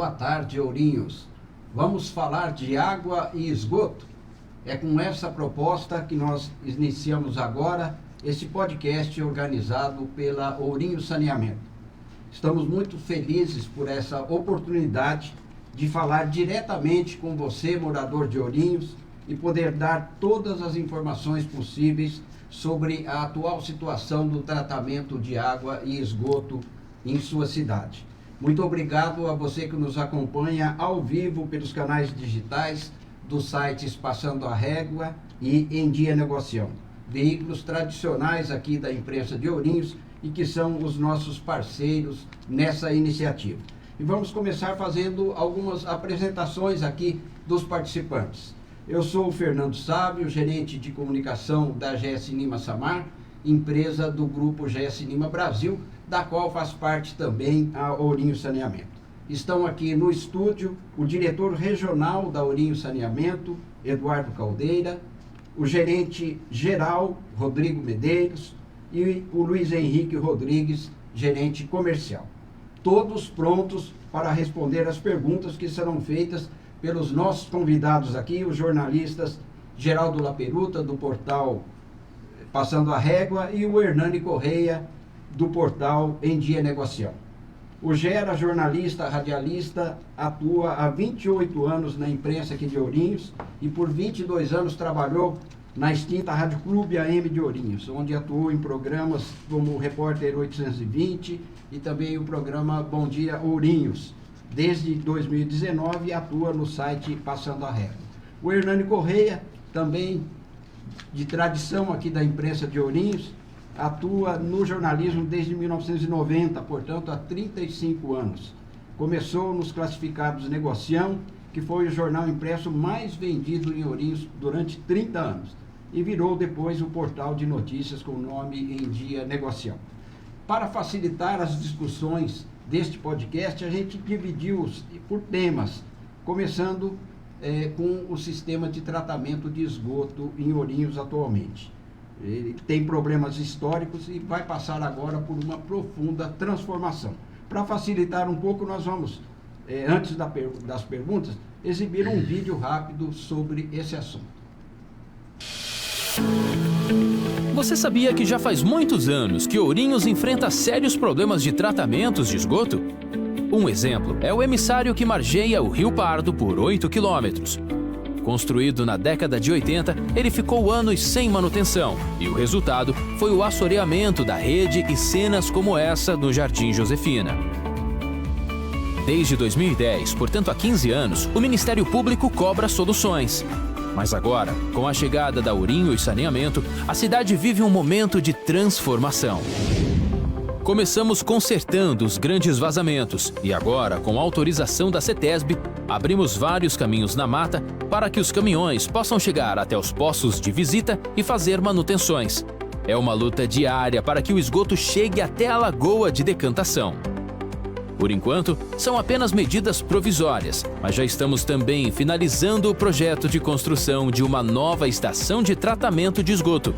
boa tarde, Ourinhos. Vamos falar de água e esgoto? É com essa proposta que nós iniciamos agora esse podcast organizado pela Ourinhos Saneamento. Estamos muito felizes por essa oportunidade de falar diretamente com você, morador de Ourinhos, e poder dar todas as informações possíveis sobre a atual situação do tratamento de água e esgoto em sua cidade. Muito obrigado a você que nos acompanha ao vivo pelos canais digitais dos sites Passando a Régua e Em Dia Negocião, veículos tradicionais aqui da imprensa de Ourinhos e que são os nossos parceiros nessa iniciativa. E vamos começar fazendo algumas apresentações aqui dos participantes. Eu sou o Fernando Sábio, gerente de comunicação da GS Nima Samar, empresa do grupo GS Nima Brasil, da qual faz parte também a Ourinhos Saneamento. Estão aqui no estúdio o diretor regional da Ourinhos Saneamento, Eduardo Caldeira, o gerente geral, Rodrigo Medeiros, e o Luiz Henrique Rodrigues, gerente comercial. Todos prontos para responder as perguntas que serão feitas pelos nossos convidados aqui, os jornalistas Geraldo Laperuta, do portal Passando a Régua, e o Hernani Correia, do portal Em Dia Negocião. O Gera, jornalista, radialista, atua há 28 anos na imprensa aqui de Ourinhos e por 22 anos trabalhou na extinta Rádio Clube AM de Ourinhos, onde atuou em programas como o Repórter 820 e também o programa Bom Dia Ourinhos. Desde 2019 atua no site Passando a Régua. O Hernani Correia, também de tradição aqui da imprensa de Ourinhos, atua no jornalismo desde 1990, portanto há 35 anos. Começou nos classificados Negocião, que foi o jornal impresso mais vendido em Ourinhos durante 30 anos, e virou depois o portal de notícias com o nome Em Dia Negocião. Para facilitar as discussões deste podcast, a gente dividiu por temas, começando com o sistema de tratamento de esgoto em Ourinhos atualmente. Ele tem problemas históricos e vai passar agora por uma profunda transformação. Para facilitar um pouco, nós vamos, antes das perguntas, exibir um vídeo rápido sobre esse assunto. Você sabia que já faz muitos anos que Ourinhos enfrenta sérios problemas de tratamentos de esgoto? Um exemplo é o emissário que margeia o Rio Pardo por 8 quilômetros. Construído na década de 80, ele ficou anos sem manutenção e o resultado foi o assoreamento da rede e cenas como essa no Jardim Josefina. Desde 2010, portanto há 15 anos, o Ministério Público cobra soluções. Mas agora, com a chegada da Ourinhos Saneamento, a cidade vive um momento de transformação. Começamos consertando os grandes vazamentos e agora, com autorização da CETESB, abrimos vários caminhos na mata para que os caminhões possam chegar até os postos de visita e fazer manutenções. É uma luta diária para que o esgoto chegue até a lagoa de decantação. Por enquanto, são apenas medidas provisórias, mas já estamos também finalizando o projeto de construção de uma nova estação de tratamento de esgoto.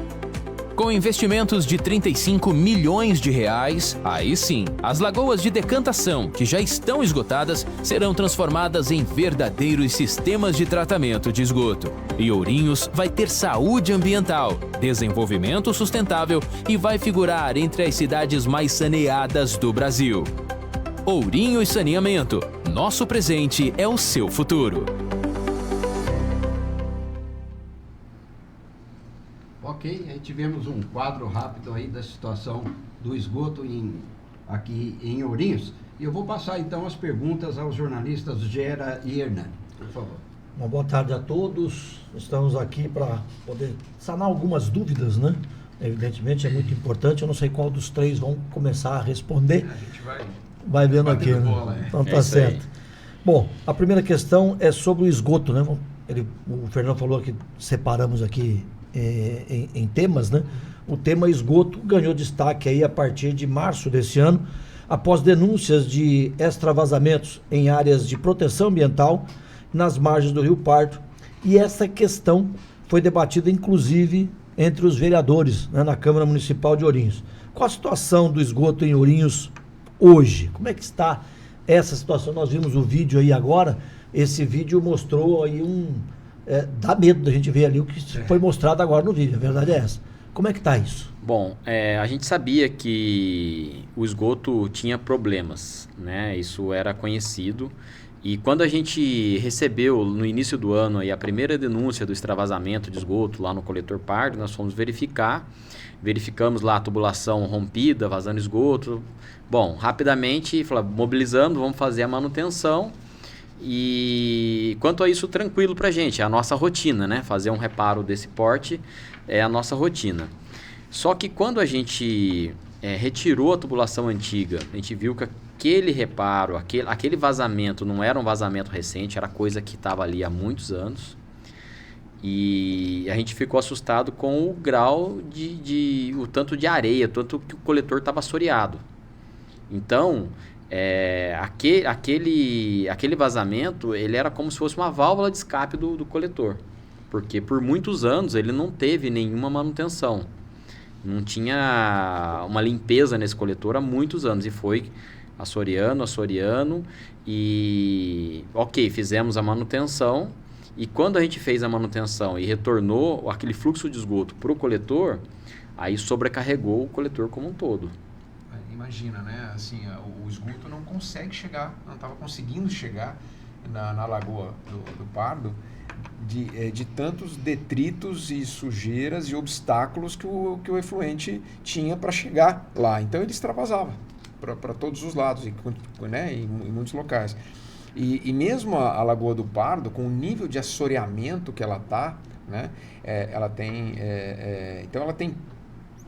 Com investimentos de 35 milhões de reais, aí sim, as lagoas de decantação, que já estão esgotadas, serão transformadas em verdadeiros sistemas de tratamento de esgoto. E Ourinhos vai ter saúde ambiental, desenvolvimento sustentável e vai figurar entre as cidades mais saneadas do Brasil. Ourinhos Saneamento. Nosso presente é o seu futuro. Ok, aí tivemos um quadro rápido aí da situação do esgoto aqui em Ourinhos. E eu vou passar então as perguntas aos jornalistas Gera e Hernani, por favor. Uma boa tarde a todos. Estamos aqui para poder sanar algumas dúvidas, né? Evidentemente é muito importante. Eu não sei qual dos três vão começar a responder. A gente vai vendo aqui, né? Bola, então tá certo. Bom, a primeira questão é sobre o esgoto, né? O Fernando falou que separamos aqui em temas, né? O tema esgoto ganhou destaque aí a partir de março desse ano, após denúncias de extravasamentos em áreas de proteção ambiental nas margens do Rio Pardo, e essa questão foi debatida inclusive entre os vereadores, né, na Câmara Municipal de Ourinhos. Qual a situação do esgoto em Ourinhos hoje? Como é que está essa situação. Nós vimos o vídeo aí agora, esse vídeo mostrou aí dá medo da gente ver ali o que foi mostrado agora no vídeo, a verdade é essa. Como é que tá isso? Bom, a gente sabia que o esgoto tinha problemas, né? Isso era conhecido. E quando a gente recebeu no início do ano aí, a primeira denúncia do extravasamento de esgoto lá no coletor Pardo, nós fomos verificamos lá a tubulação rompida, vazando esgoto. Bom, rapidamente mobilizamos, vamos fazer a manutenção. E quanto a isso, tranquilo pra gente, é a nossa rotina, né? Fazer um reparo desse porte é a nossa rotina. Só que quando a gente retirou a tubulação antiga, a gente viu que aquele reparo, aquele vazamento não era um vazamento recente, era coisa que estava ali há muitos anos. E a gente ficou assustado com o grau o tanto de areia, tanto que o coletor estava assoreado. Então, aquele vazamento, ele era como se fosse uma válvula de escape do coletor. Porque por muitos anos ele não teve nenhuma manutenção. Não tinha uma limpeza nesse coletor há muitos anos. E foi assoreando. E, fizemos a manutenção. E quando a gente fez a manutenção e retornou aquele fluxo de esgoto para o coletor, aí sobrecarregou o coletor como um todo. Imagina, né? Assim, o esgoto não consegue chegar, não estava conseguindo chegar na Lagoa do Pardo de tantos detritos e sujeiras e obstáculos que o efluente tinha para chegar lá. Então ele extravasava para todos os lados, né? em muitos locais. E mesmo a Lagoa do Pardo, com o nível de assoreamento que ela está, né? Ela tem, então ela tem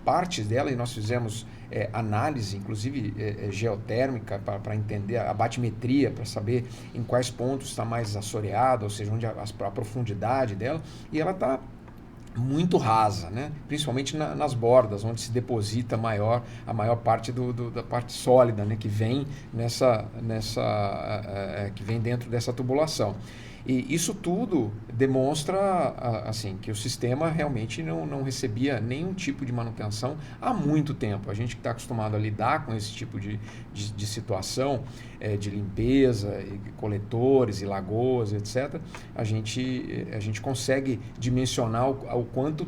partes dela, e nós fizemos análise, inclusive geotérmica, para entender a batimetria, para saber em quais pontos está mais assoreada, ou seja, onde a profundidade dela, e ela está muito rasa, né? Principalmente nas bordas, onde se deposita a maior parte da parte sólida, né? Que vem que vem dentro dessa tubulação. E isso tudo demonstra assim, que o sistema realmente não recebia nenhum tipo de manutenção há muito tempo. A gente que está acostumado a lidar com esse tipo de situação, de limpeza, e coletores e lagoas, etc., a gente consegue dimensionar há quanto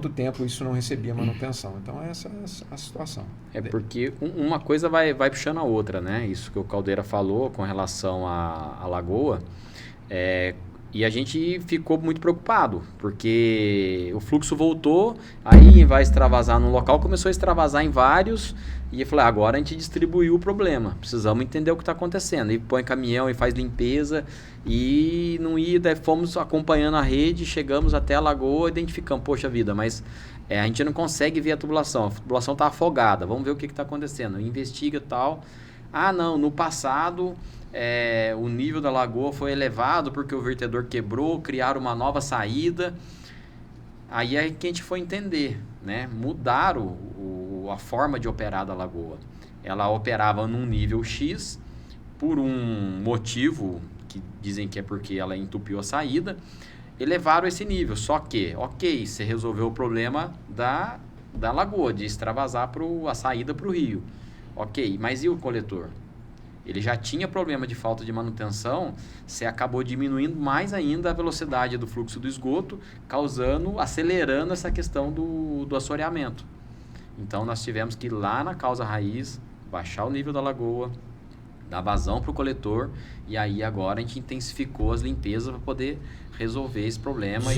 tempo isso não recebia manutenção. Então, essa é a situação. Porque uma coisa vai puxando a outra, né? Isso que o Caldeira falou com relação à lagoa. E a gente ficou muito preocupado, porque o fluxo voltou, aí vai extravasar num local, começou a extravasar em vários, e eu falei, agora a gente distribuiu o problema, precisamos entender o que está acontecendo. E põe caminhão e faz limpeza, e não ia, daí fomos acompanhando a rede, chegamos até a lagoa, identificamos, poxa vida, mas a gente não consegue ver a tubulação está afogada, vamos ver o que está acontecendo, investiga e tal. Ah, não, no passado o nível da lagoa foi elevado porque o vertedor quebrou, criaram uma nova saída. Aí é que a gente foi entender, né? Mudaram a forma de operar da lagoa. Ela operava num nível X por um motivo, que dizem que é porque ela entupiu a saída, elevaram esse nível. Só que, você resolveu o problema da lagoa, de extravasar a saída para o rio. Mas e o coletor? Ele já tinha problema de falta de manutenção, você acabou diminuindo mais ainda a velocidade do fluxo do esgoto, acelerando essa questão do assoreamento. Então, nós tivemos que ir lá na causa raiz, baixar o nível da lagoa, dar vazão para o coletor, e aí agora a gente intensificou as limpezas para poder resolver esse problema.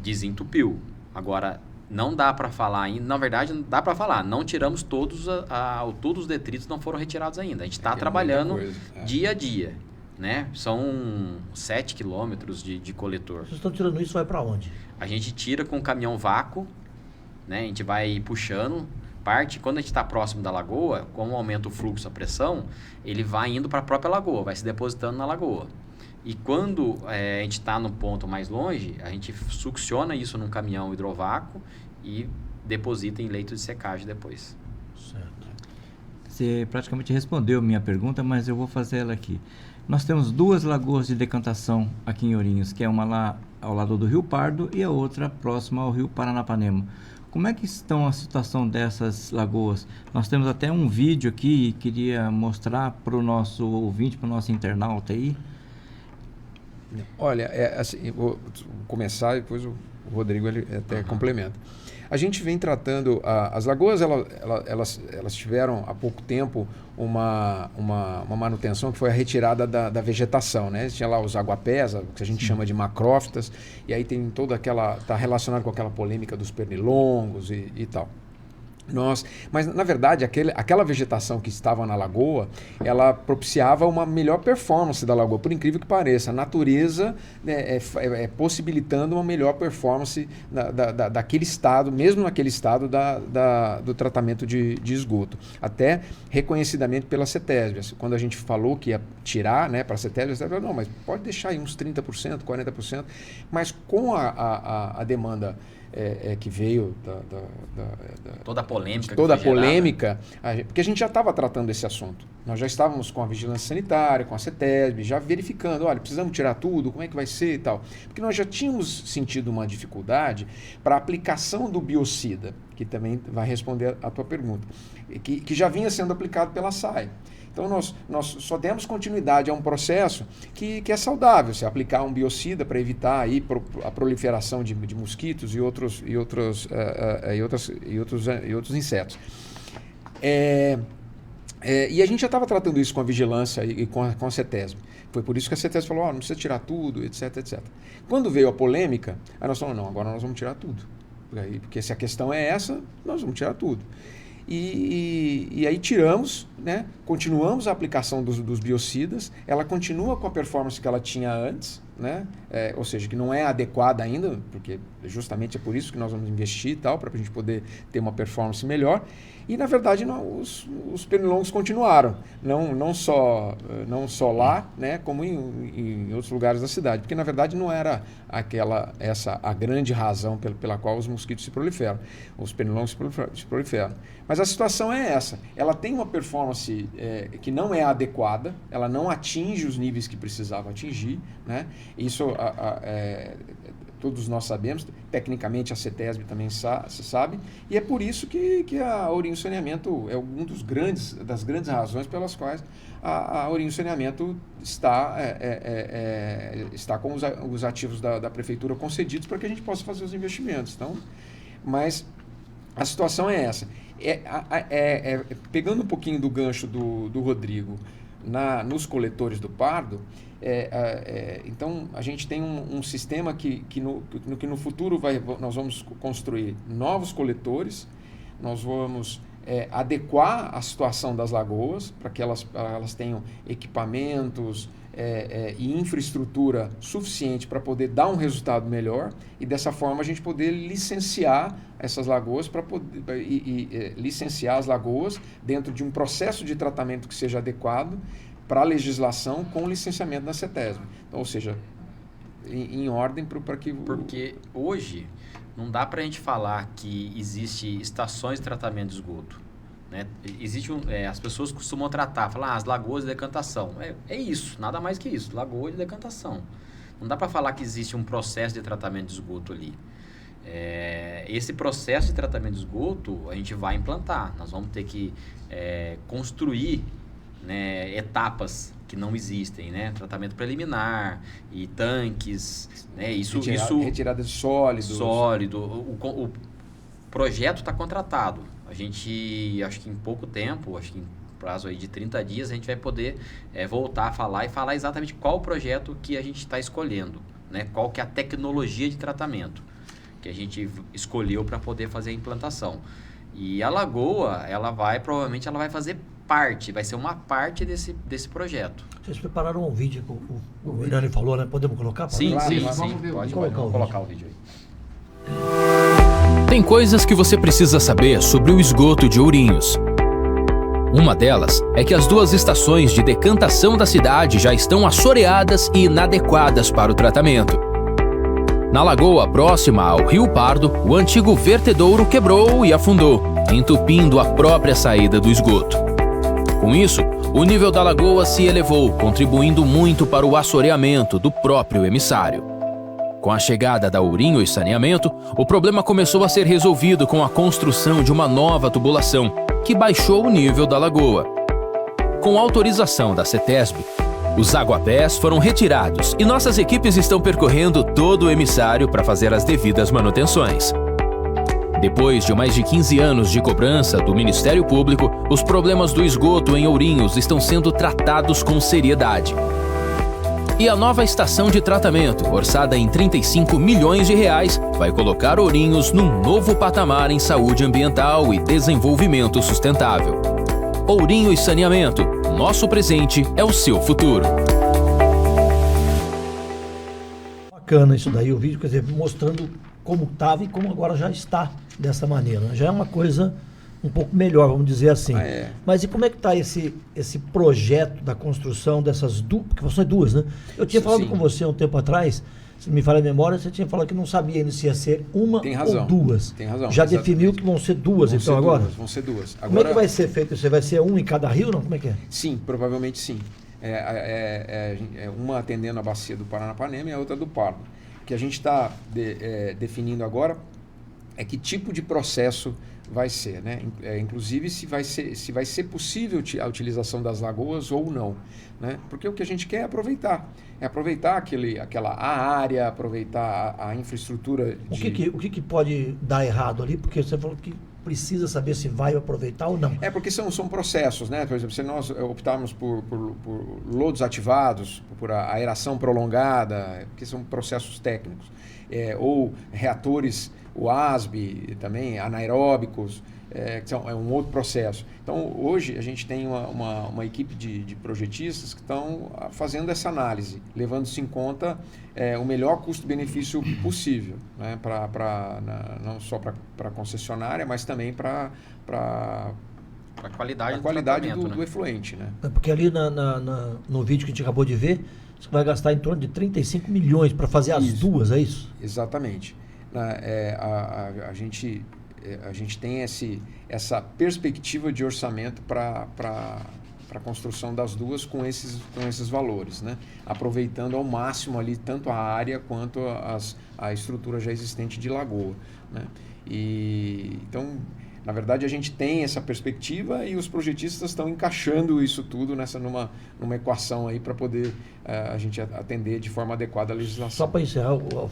Desentupiu. Agora, não dá para falar ainda, na verdade dá para falar, não tiramos todos os detritos, não foram retirados ainda, a gente está trabalhando dia a dia, né? São 7 quilômetros de coletor. Vocês estão tirando isso, vai para onde? A gente tira com caminhão vácuo, né? A gente vai puxando quando a gente está próximo da lagoa, como aumenta o fluxo, a pressão, ele vai indo para a própria lagoa, vai se depositando na lagoa. E quando a gente está no ponto mais longe, a gente succiona isso num caminhão hidrovácuo e deposita em leito de secagem depois. Certo. Você praticamente respondeu minha pergunta, mas eu vou fazer ela aqui. Nós temos 2 lagoas de decantação aqui em Ourinhos, que é uma lá ao lado do Rio Pardo e a outra próxima ao Rio Paranapanema. como é que estão a situação dessas lagoas? Nós temos até um vídeo aqui, queria mostrar para o nosso ouvinte, para o nosso internauta aí. Olha, assim, vou começar e depois o Rodrigo ele até complementa. A gente vem tratando as lagoas, elas tiveram há pouco tempo uma manutenção que foi a retirada da vegetação, né? Tinha lá os aguapés, que a gente chama de macrófitas, e aí tem toda aquela, está relacionado com aquela polêmica dos pernilongos e tal. Mas na verdade aquela vegetação que estava na lagoa, ela propiciava uma melhor performance da lagoa, por incrível que pareça. A natureza, né, possibilitando uma melhor performance daquele estado, mesmo naquele estado do tratamento de esgoto. Até reconhecidamente pela CETESB. Quando a gente falou que ia tirar, né, para a CETESB, a CETESB falou, não, mas pode deixar aí uns 30%, 40%, mas com a demanda que veio toda a polêmica. Toda a polêmica, porque a gente já estava tratando esse assunto. Nós já estávamos com a vigilância sanitária, com a CETESB, já verificando, olha, precisamos tirar tudo, como é que vai ser e tal. Porque nós já tínhamos sentido uma dificuldade para a aplicação do biocida, que também vai responder a tua pergunta, que já vinha sendo aplicado pela SAI. Então, nós só demos continuidade a um processo que é saudável, se aplicar um biocida para evitar aí a proliferação de mosquitos e outros insetos. E a gente já estava tratando isso com a vigilância e com a CETESB. Foi por isso que a CETESB falou, não precisa tirar tudo, etc, etc. Quando veio a polêmica, aí nós falamos, não, agora nós vamos tirar tudo. Porque se a questão é essa, nós vamos tirar tudo. E aí tiramos, né? Continuamos a aplicação dos biocidas, ela continua com a performance que ela tinha antes, né? Ou seja, que não é adequada ainda, porque justamente é por isso que nós vamos investir e tal, para a gente poder ter uma performance melhor. E, na verdade, os pernilongos continuaram, não só lá, né, como em outros lugares da cidade, porque, na verdade, não era a grande razão pela qual os mosquitos se proliferam, os pernilongos se proliferam. Mas a situação é essa, ela tem uma performance que não é adequada, ela não atinge os níveis que precisava atingir, né? Isso todos nós sabemos, tecnicamente a CETESB também sabe, e é por isso que a Ourinho Saneamento é uma das grandes razões pelas quais a Ourinho Saneamento está com os ativos da Prefeitura concedidos para que a gente possa fazer os investimentos. Então, mas a situação é essa. Pegando um pouquinho do gancho do Rodrigo nos coletores do Pardo, então a gente tem um sistema que no futuro nós vamos construir novos coletores, nós vamos adequar a situação das lagoas para que elas tenham equipamentos e infraestrutura suficiente para poder dar um resultado melhor, e dessa forma a gente poder licenciar essas lagoas licenciar as lagoas dentro de um processo de tratamento que seja adequado para a legislação com licenciamento da CETESB. Então, ou seja, em ordem para que... Porque hoje não dá para a gente falar que existe estações de tratamento de esgoto, né? As pessoas costumam falar as lagoas de decantação. É isso, nada mais que isso, lagoa de decantação. Não dá para falar que existe um processo de tratamento de esgoto ali. Esse processo de tratamento de esgoto a gente vai implantar. Nós vamos ter que construir, né, etapas que não existem, né? Tratamento preliminar e tanques, né? Retirada de sólidos. O projeto está contratado. A gente, acho que em pouco tempo, acho que em prazo aí de 30 dias, a gente vai poder voltar a falar e falar exatamente qual o projeto que a gente está escolhendo, né? Qual que é a tecnologia de tratamento que a gente escolheu para poder fazer a implantação. E a lagoa, provavelmente ela vai fazer parte, vai ser uma parte desse projeto. Vocês prepararam um vídeo que o Irani falou, né? Podemos colocar? Sim, nós? sim. Vamos colocar o vídeo aí. Tem coisas que você precisa saber sobre o esgoto de Ourinhos. Uma delas é que as 2 estações de decantação da cidade já estão assoreadas e inadequadas para o tratamento. Na lagoa próxima ao Rio Pardo, o antigo vertedouro quebrou e afundou, entupindo a própria saída do esgoto. Com isso, o nível da lagoa se elevou, contribuindo muito para o assoreamento do próprio emissário. Com a chegada da Ourinho e Saneamento, o problema começou a ser resolvido com a construção de uma nova tubulação, que baixou o nível da lagoa. Com autorização da CETESB, os aguapés foram retirados e nossas equipes estão percorrendo todo o emissário para fazer as devidas manutenções. Depois de mais de 15 anos de cobrança do Ministério Público, os problemas do esgoto em Ourinhos estão sendo tratados com seriedade. E a nova estação de tratamento, orçada em 35 milhões de reais, vai colocar Ourinhos num novo patamar em saúde ambiental e desenvolvimento sustentável. Ourinho e Saneamento, nosso presente é o seu futuro. Bacana isso daí, o vídeo, quer dizer, mostrando como estava e como agora já está dessa maneira, né? Já é uma coisa um pouco melhor, vamos dizer assim. Mas e como é que está esse projeto da construção dessas duas, porque são duas, né? Eu tinha falado com você um tempo atrás, se me falha a memória, você tinha falado que não sabia ainda se ia ser uma ou duas. Tem razão. Já definiu que vão ser duas, então agora? Vão ser duas. Agora, como é que vai ser feito? Você vai ser um em cada rio, não? Como é que é? Sim, provavelmente sim. Uma atendendo a bacia do Paranapanema e a outra do Pardo. O que a gente está definindo agora é que tipo de processo vai ser, né? Inclusive se vai ser possível a utilização das lagoas ou não, né? Porque o que a gente quer é aproveitar aquela área, aproveitar a infraestrutura. O que pode dar errado ali? Porque você falou que precisa saber se vai aproveitar ou não. Porque são processos, né? Por exemplo, se nós optarmos por lodos ativados, por aeração prolongada, que são processos técnicos, ou reatores UASB, também anaeróbicos, que é um outro processo. Então, hoje a gente tem uma equipe de projetistas que estão fazendo essa análise, levando-se em conta o melhor custo-benefício possível, né, não só para a concessionária, mas também para a qualidade, do efluente. Né? Porque ali no vídeo que a gente acabou de ver, você vai gastar em torno de 35 milhões para fazer as duas, é isso? Exatamente. A gente tem essa perspectiva de orçamento para a construção das duas com esses valores, né? Aproveitando ao máximo ali tanto a área quanto a estrutura já existente de lagoa, né? Então, na verdade, a gente tem essa perspectiva e os projetistas estão encaixando isso tudo numa equação aí para poder a gente atender de forma adequada a legislação. Só para encerrar, o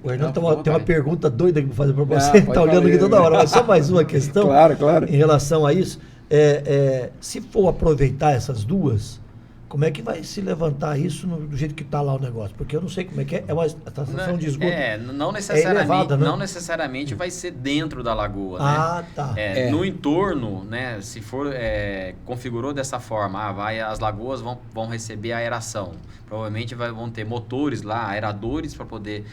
Hernando tem uma pergunta doida que vou fazer para você, está olhando aqui toda hora, mas só mais uma questão claro. Em relação a isso. Se for aproveitar essas duas, como é que vai se levantar isso do jeito que está lá o negócio? Porque eu não sei como é que é uma estação de esgoto. Não necessariamente, elevada, né? Não necessariamente vai ser dentro da lagoa. Tá. No entorno, né? Se for configurou dessa forma, as lagoas vão receber aeração. Provavelmente vão ter motores lá, aeradores para poder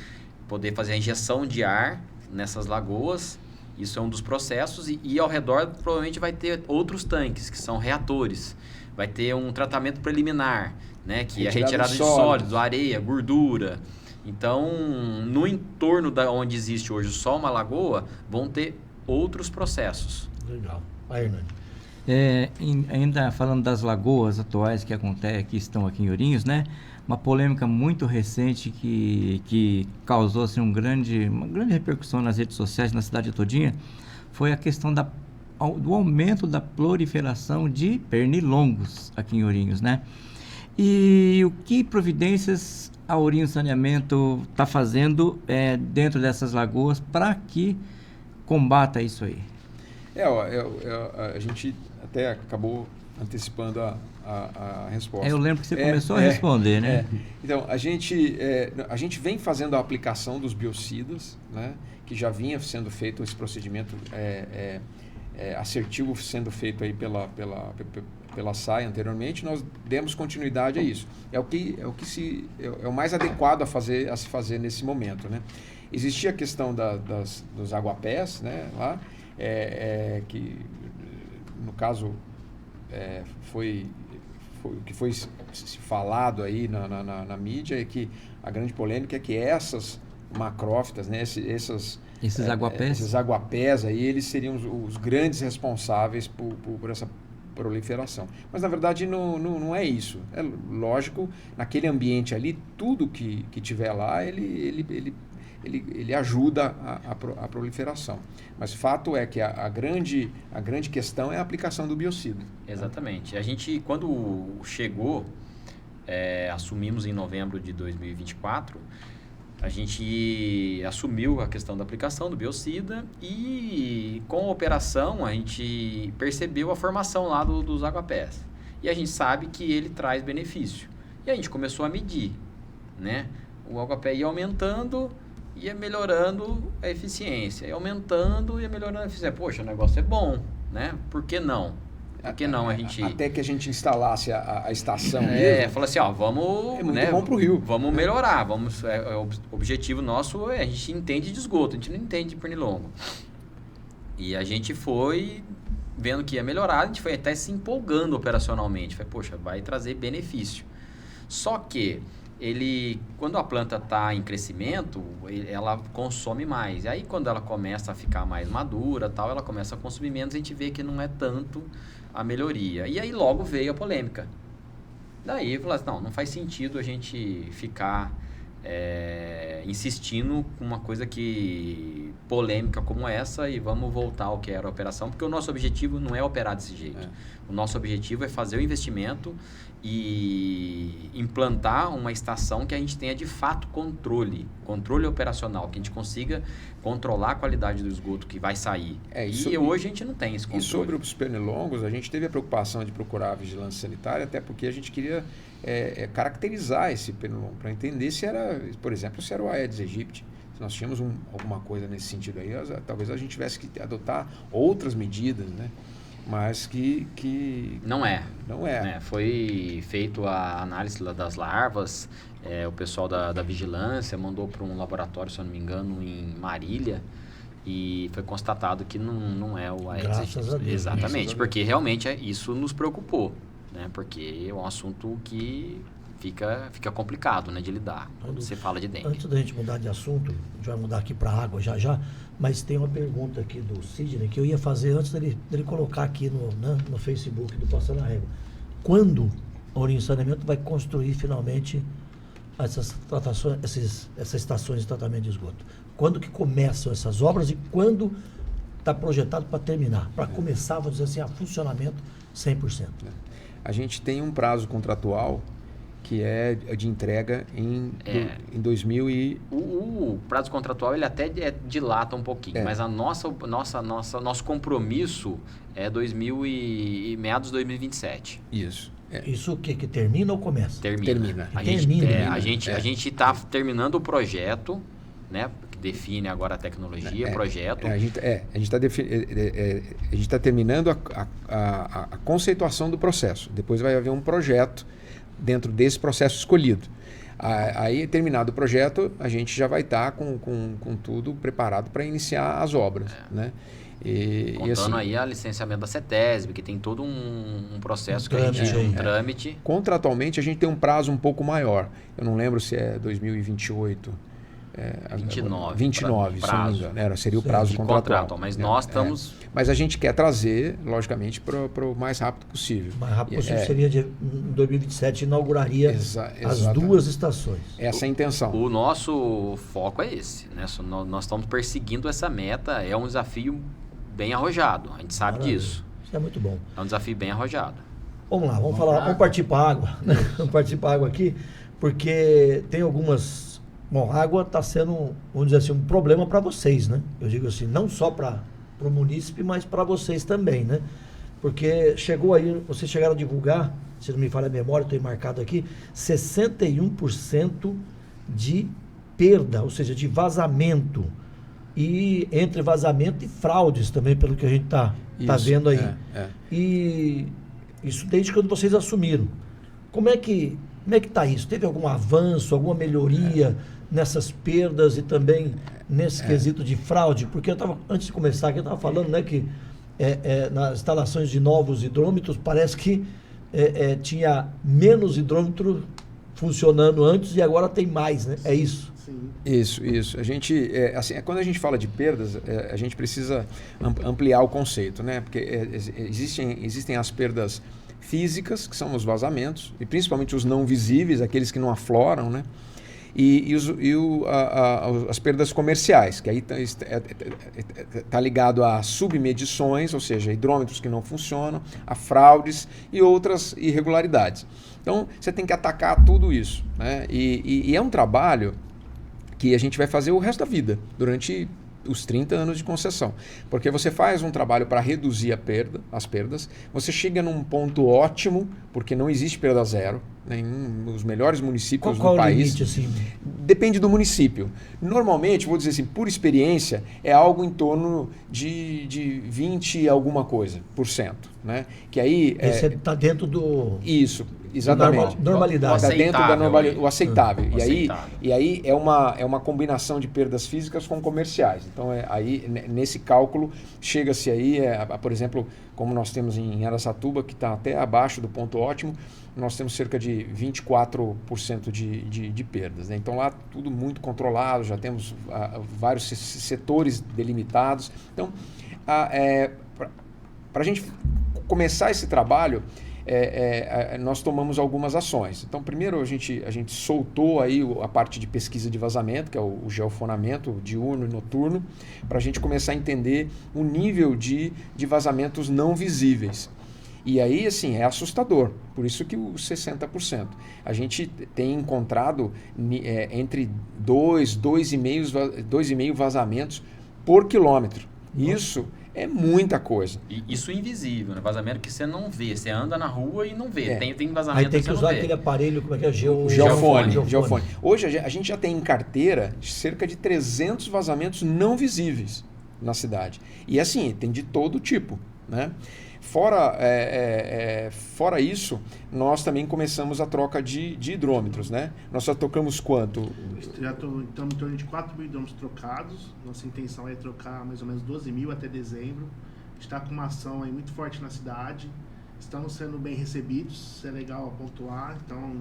fazer a injeção de ar nessas lagoas. Isso é um dos processos e ao redor provavelmente vai ter outros tanques que são reatores. Vai ter um tratamento preliminar, né, que é retirada de sólidos, areia, gordura. Então, no entorno onde existe hoje só uma lagoa, vão ter outros processos. Legal. Aí, Hernani. Ainda falando das lagoas atuais que estão aqui em Ourinhos, né? Uma polêmica muito recente que causou assim, uma grande repercussão nas redes sociais, na cidade todinha, foi a questão do aumento da proliferação de pernilongos aqui em Ourinhos, né? E o que providências a Ourinhos Saneamento está fazendo dentro dessas lagoas para que combata isso aí? A gente até acabou antecipando a resposta. Eu lembro que você começou a responder, né? Então, a gente vem fazendo a aplicação dos biocidas, né? Que já vinha sendo feito esse procedimento assertivo sendo feito aí pela SAI anteriormente. Nós demos continuidade a isso. É o mais adequado a se fazer nesse momento, né? Existia a questão dos aguapés, né? Lá, que no caso o que foi se falado aí na mídia é que a grande polêmica é que essas macrófitas, né, esses aguapés aí, eles seriam os grandes responsáveis por proliferação. Mas, na verdade, não é isso. É lógico, naquele ambiente ali, tudo que tiver lá, ele ajuda a proliferação. Mas fato é que a grande questão é a aplicação do biocida. Exatamente. A gente, quando chegou, assumimos em novembro de 2024, a gente assumiu a questão da aplicação do biocida e com a operação a gente percebeu a formação lá dos aguapés. E a gente sabe que ele traz benefício. E a gente começou a medir, né? O aguapé ia aumentando, ia melhorando a eficiência, ia aumentando, ia melhorando a eficiência. Poxa, o negócio é bom, né? Por que não? Por que não a gente... Até que a gente instalasse a estação mesmo. Falou assim, vamos... É muito bom pro rio. Vamos melhorar, o objetivo nosso a gente entende de esgoto, a gente não entende de pernilongo. E a gente foi vendo que ia melhorar, a gente foi até se empolgando operacionalmente. Foi, poxa, vai trazer benefício. Só que quando a planta está em crescimento, ela consome mais. E aí, quando ela começa a ficar mais madura, tal, ela começa a consumir menos, a gente vê que não é tanto a melhoria. E aí, logo veio a polêmica. Daí, eu falei assim, não faz sentido a gente ficar insistindo com uma coisa polêmica como essa e vamos voltar ao que era a operação, porque o nosso objetivo não é operar desse jeito. O nosso objetivo é fazer o investimento e implantar uma estação que a gente tenha de fato controle operacional, que a gente consiga controlar a qualidade do esgoto que vai sair. E hoje a gente não tem esse controle. E sobre os pernilongos, a gente teve a preocupação de procurar a vigilância sanitária, até porque a gente queria caracterizar esse pernilongo, para entender se era, por exemplo, se era o Aedes aegypti. Se nós tínhamos alguma coisa nesse sentido aí, talvez a gente tivesse que adotar outras medidas, né? Mas que não é. Né? Foi feito a análise das larvas, o pessoal da vigilância mandou para um laboratório, se eu não me engano, em Marília, e foi constatado que não é o Aedes aegypti. Exatamente, porque realmente isso nos preocupou, né? Porque é um assunto que fica complicado, né, de lidar quando você fala de dengue. Antes da gente mudar de assunto, a gente vai mudar aqui para água já, mas tem uma pergunta aqui do Sidney que eu ia fazer antes dele colocar aqui no Facebook do Passando a Régua. Quando a Ourinhos Saneamento vai construir finalmente essas estações de tratamento de esgoto? Quando que começam essas obras e quando está projetado para terminar? Para começar, vamos dizer assim, a funcionamento 100%. A gente tem um prazo contratual que é de entrega em 2000 e... O prazo contratual ele até dilata um pouquinho, mas nosso compromisso é meados de 2027. Isso. Isso o quê? Que termina ou começa? Termina. A gente está terminando o projeto, né? Que define agora a tecnologia, projeto. A gente está terminando a conceituação do processo. Depois vai haver um projeto dentro desse processo escolhido. Aí, terminado o projeto, a gente já vai estar com tudo preparado para iniciar as obras. Né? Contando aí a licenciamento da CETESB, que tem todo um processo um trâmite. Contratualmente, a gente tem um prazo um pouco maior. Eu não lembro se é 2028. 29, se não me engano. Seria o prazo contratual. Mas nós estamos... Mas a gente quer trazer, logicamente, para o mais rápido possível. O mais rápido possível seria em 2027, inauguraria as duas estações. Essa é a intenção. O nosso foco é esse. Né? Nós estamos perseguindo essa meta. É um desafio bem arrojado. A gente sabe disso. Isso é muito bom. É um desafio bem arrojado. Vamos lá, vamos partir para a água. Vamos partir para a água aqui, porque tem algumas... Bom, a água está sendo, vamos dizer assim, um problema para vocês, né? Eu digo assim, não só para o munícipe, mas para vocês também, né? Porque vocês chegaram a divulgar, se não me falha a memória, estou marcado aqui, 61% de perda, ou seja, de vazamento. E entre vazamento e fraudes também, pelo que a gente está vendo aí. E isso desde quando vocês assumiram. Como é que está isso? Teve algum avanço, alguma melhoria nessas perdas e também nesse quesito de fraude? Porque antes de começar aqui, eu estava falando, né, que nas instalações de novos hidrômetros parece que tinha menos hidrômetro funcionando antes e agora tem mais, né? É isso? Sim. Isso. A gente, quando a gente fala de perdas, a gente precisa ampliar o conceito, né? Porque existem as perdas físicas, que são os vazamentos, e principalmente os não visíveis, aqueles que não afloram, né? E as perdas comerciais, que aí está ligado a submedições, ou seja, hidrômetros que não funcionam, a fraudes e outras irregularidades. Então, você tem que atacar tudo isso, né? E é um trabalho que a gente vai fazer o resto da vida, durante os 30 anos de concessão. Porque você faz um trabalho para reduzir as perdas, você chega num ponto ótimo, porque não existe perda zero, nos melhores municípios do país. Limite, assim? Depende do município. Normalmente, vou dizer assim, por experiência, é algo em torno de 20 e alguma coisa %, né? Que aí Esse está dentro do... Isso, exatamente. Normalidade. Está dentro da normalidade, o aceitável. aceitável. E aí é uma combinação de perdas físicas com comerciais. Então, aí nesse cálculo, chega-se aí, por exemplo, como nós temos em Araçatuba, que está até abaixo do ponto ótimo, nós temos cerca de 24% de perdas, né? Então, lá tudo muito controlado, já temos vários setores delimitados. Então, para a gente começar esse trabalho, nós tomamos algumas ações. Então, primeiro a gente soltou aí a parte de pesquisa de vazamento, que é o geofonamento diurno e noturno, para a gente começar a entender o nível de vazamentos não visíveis. E aí, assim, é assustador, por isso que os 60%. A gente tem encontrado entre 2,5 vazamentos por quilômetro. Isso é muita coisa. E isso é invisível, né? Vazamento que você não vê. Você anda na rua e não vê. Tem vazamento aí tem que usar aquele aparelho, como é que é? Geofone. Hoje a gente já tem em carteira cerca de 300 vazamentos não visíveis na cidade. E assim, tem de todo tipo, né? Fora isso, nós também começamos a troca de hidrômetros, né? Nós já trocamos quanto? Já estamos em torno de 4 mil hidrômetros trocados. Nossa intenção é trocar mais ou menos 12 mil até dezembro. A gente está com uma ação aí muito forte na cidade. Estamos sendo bem recebidos, isso é legal pontuar. Então,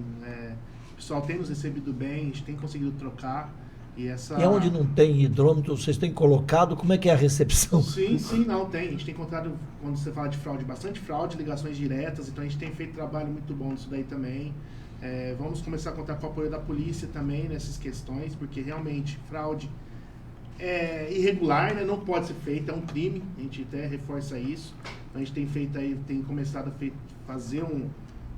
o pessoal tem nos recebido bem, a gente tem conseguido trocar. E onde não tem hidrômetro, vocês têm colocado, como é que é a recepção? Sim, não tem. A gente tem encontrado, quando você fala de fraude, bastante fraude, ligações diretas, então a gente tem feito trabalho muito bom nisso daí também. Vamos começar a contar com o apoio da polícia também nessas questões, porque realmente fraude é irregular, né? Não pode ser feita, é um crime, a gente até reforça isso. Então a gente tem começado a fazer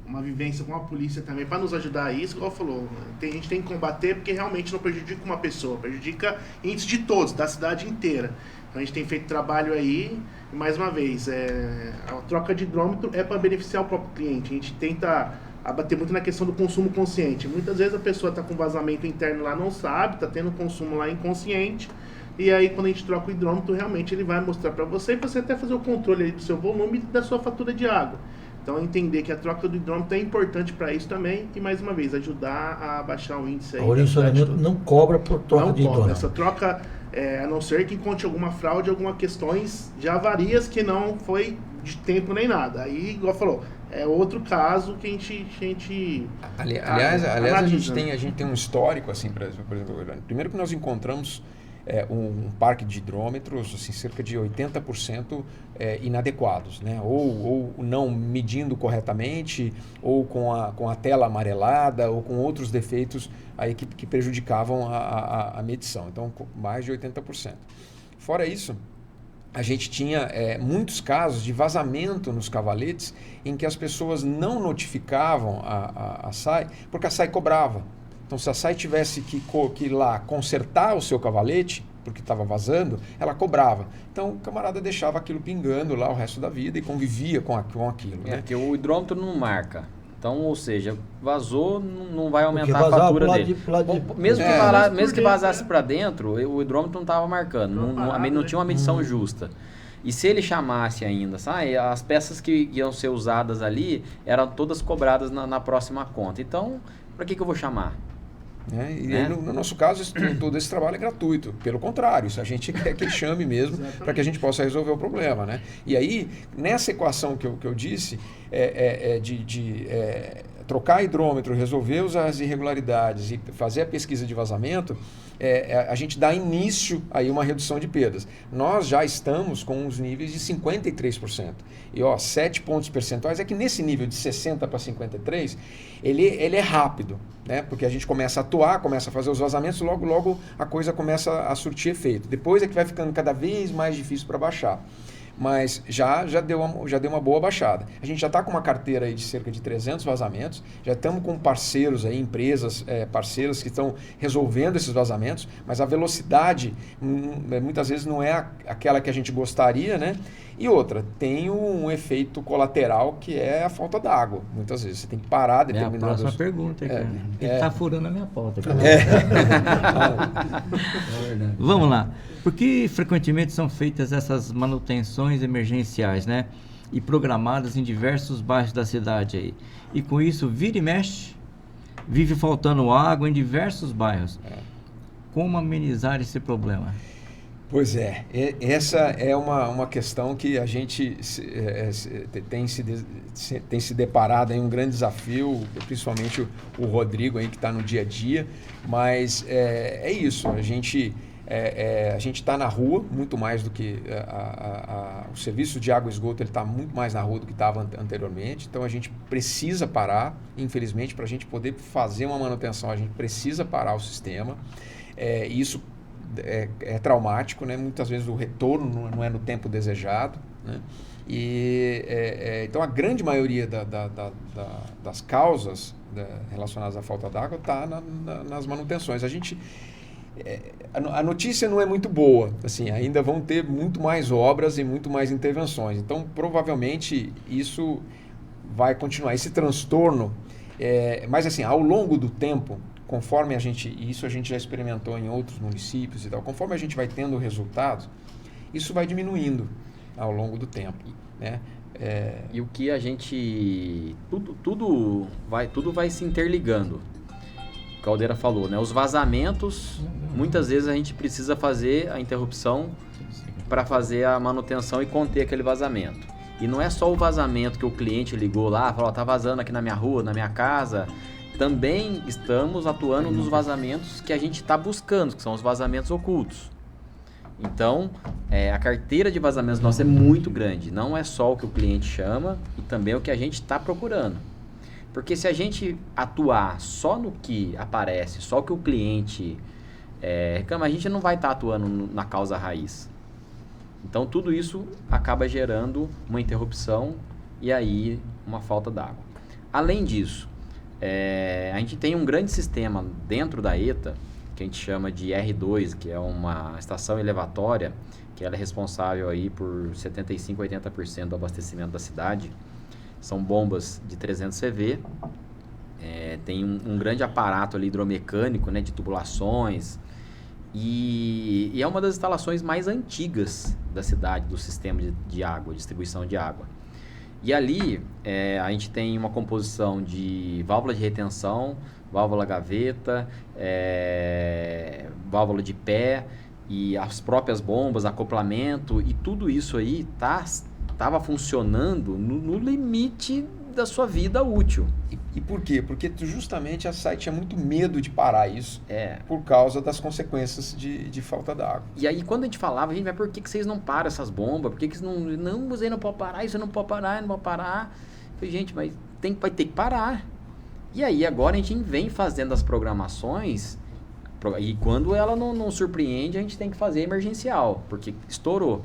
uma vivência com a polícia também, para nos ajudar a isso, igual falou, a gente tem que combater porque realmente não prejudica uma pessoa, prejudica índice de todos, da cidade inteira. Então a gente tem feito trabalho aí, e mais uma vez, a troca de hidrômetro é para beneficiar o próprio cliente, a gente tenta abater muito na questão do consumo consciente. Muitas vezes a pessoa está com vazamento interno lá, não sabe, está tendo consumo lá inconsciente, e aí quando a gente troca o hidrômetro, realmente ele vai mostrar para você, e você até fazer o controle aí do seu volume e da sua fatura de água. Então, entender que a troca do hidrômetro é importante para isso também e, mais uma vez, ajudar a baixar o índice aí. O Orinçonamento não cobra por troca de hidrômetro. Essa troca, a não ser que encontre alguma fraude, algumas questões de avarias que não foi de tempo nem nada. Aí, igual falou, é outro caso que a gente aliás, a gente tem um histórico, assim, por exemplo, primeiro que nós encontramos um parque de hidrômetros, assim, cerca de 80% inadequados, né? Ou não medindo corretamente, ou com a tela amarelada, ou com outros defeitos aí que prejudicavam a medição. Então, mais de 80%. Fora isso, a gente tinha muitos casos de vazamento nos cavaletes em que as pessoas não notificavam a SAI, porque a SAI cobrava. Então, se a SAI tivesse que ir lá consertar o seu cavalete, porque estava vazando, ela cobrava. Então, o camarada deixava aquilo pingando lá o resto da vida e convivia com aquilo. Né? Porque o hidrômetro não marca. Então, ou seja, vazou, não vai aumentar a fatura dele. Mesmo que vazasse para dentro, o hidrômetro não estava marcando, não tinha uma medição justa. E se ele chamasse ainda, sabe, as peças que iam ser usadas ali eram todas cobradas na próxima conta. Então, para que eu vou chamar? No nosso caso, todo esse trabalho é gratuito. Pelo contrário, isso a gente quer que chame mesmo para que a gente possa resolver o problema, né? E aí, nessa equação que eu disse, trocar hidrômetro, resolver as irregularidades e fazer a pesquisa de vazamento, a gente dá início aí uma redução de perdas. Nós já estamos com uns níveis de 53%. E 7 pontos percentuais é que nesse nível de 60 para 53, ele é rápido, né? Porque a gente começa a atuar, começa a fazer os vazamentos, logo a coisa começa a surtir efeito. Depois é que vai ficando cada vez mais difícil para baixar. Mas já deu uma boa baixada. A gente já está com uma carteira aí de cerca de 300 vazamentos, já estamos com parceiros aí, empresas parceiras que estão resolvendo esses vazamentos, mas a velocidade muitas vezes não é aquela que a gente gostaria, né? E outra, tem um efeito colateral que é a falta d'água. Muitas vezes você tem que parar determinados... É a próxima pergunta, cara. Ele está furando a minha pauta. Vamos lá. Por que frequentemente são feitas essas manutenções emergenciais, né? E programadas em diversos bairros da cidade aí. E com isso, vira e mexe, vive faltando água em diversos bairros. Como amenizar esse problema? Pois essa é uma questão que a gente tem se deparado, é um grande desafio, principalmente o Rodrigo aí que está no dia a dia, mas é isso, a gente está na rua muito mais do que o serviço de água e esgoto, ele está muito mais na rua do que estava anteriormente, então a gente precisa parar, infelizmente, para a gente poder fazer uma manutenção, a gente precisa parar o sistema, isso é traumático, né? Muitas vezes o retorno não é no tempo desejado, né? E então a grande maioria das causas relacionadas à falta d'água está nas manutenções. A notícia não é muito boa, assim, ainda vão ter muito mais obras e muito mais intervenções, então provavelmente isso vai continuar, esse transtorno, mas assim, ao longo do tempo, conforme isso a gente já experimentou em outros municípios e tal, conforme a gente vai tendo resultados, isso vai diminuindo ao longo do tempo, né? E o que a gente... Tudo vai se interligando. O Caldeira falou, né? Os vazamentos, muitas vezes a gente precisa fazer a interrupção para fazer a manutenção e conter aquele vazamento. E não é só o vazamento que o cliente ligou lá, falou, tá vazando aqui na minha rua, na minha casa. Também estamos atuando nos vazamentos que a gente está buscando, que são os vazamentos ocultos. Então, a carteira de vazamentos nossa é muito grande. Não é só o que o cliente chama e também o que a gente está procurando. Porque se a gente atuar só no que aparece, só o que o cliente reclama, a gente não vai estar atuando na causa raiz. Então, tudo isso acaba gerando uma interrupção e aí uma falta d'água. Além disso, a gente tem um grande sistema dentro da ETA, que a gente chama de R2, que é uma estação elevatória, que ela é responsável aí por 75% a 80% do abastecimento da cidade. São bombas de 300 CV, tem um grande aparato ali hidromecânico, né, de tubulações, e é uma das instalações mais antigas da cidade, do sistema de água, distribuição de água. E ali a gente tem uma composição de válvula de retenção, válvula gaveta, válvula de pé e as próprias bombas, acoplamento, e tudo isso aí estava funcionando no limite da sua vida útil. E por quê? Porque justamente a SAI tinha muito medo de parar isso por causa das consequências de falta d'água. E aí quando a gente falava, mas por que vocês não param essas bombas? Por que vocês não, você não pode parar, isso não pode parar, não pode parar? Eu falei, gente, mas vai ter que parar. E aí agora a gente vem fazendo as programações e quando ela não surpreende, a gente tem que fazer emergencial, porque estourou.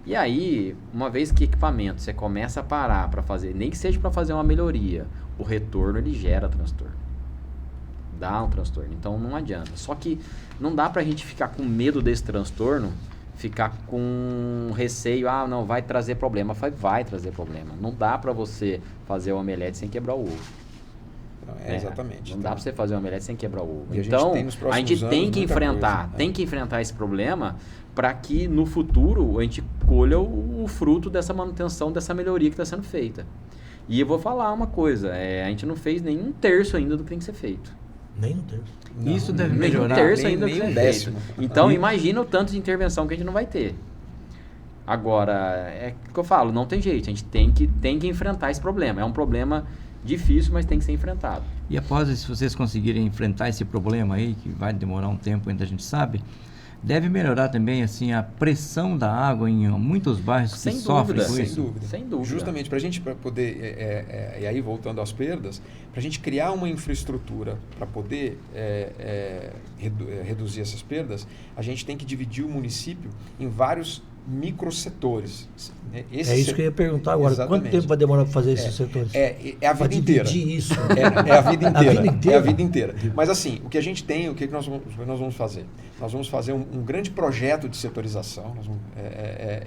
E aí, uma vez que equipamento você começa a parar para fazer, nem que seja para fazer uma melhoria, o retorno ele gera transtorno. Dá um transtorno, então não adianta. Só que não dá pra gente ficar com medo desse transtorno, ficar com receio, não, vai trazer problema. Vai trazer problema. Não dá pra você fazer o omelete sem quebrar o ovo. Exatamente. Não dá pra você fazer o omelete sem quebrar o ovo. E então, a gente tem que enfrentar, esse problema para que no futuro a gente colha o fruto dessa manutenção, dessa melhoria que está sendo feita. E eu vou falar uma coisa, a gente não fez nem um terço ainda do que tem que ser feito. Nem um terço. Isso deve Nem melhorar. um terço ainda do que nem tem um que ser décimo. feito. Então, imagina o tanto de intervenção que a gente não vai ter. Agora, é o que eu falo, não tem jeito, a gente tem que enfrentar esse problema. É um problema Difícil, mas tem que ser enfrentado. E após, se vocês conseguirem enfrentar esse problema aí, que vai demorar um tempo, ainda a gente sabe, deve melhorar também assim a pressão da água em muitos bairros que sofrem com isso? Sem dúvida. Justamente para a gente poder, e aí voltando às perdas, para a gente criar uma infraestrutura para poder reduzir essas perdas, a gente tem que dividir o município em vários microsetores. Isso que eu ia perguntar agora. Exatamente. Quanto tempo vai demorar para fazer esses setores? É a vida inteira. Isso. É a vida inteira. A vida inteira? É a vida inteira. Mas assim, o que a gente tem, o que nós vamos fazer? Nós vamos fazer um grande projeto de setorização.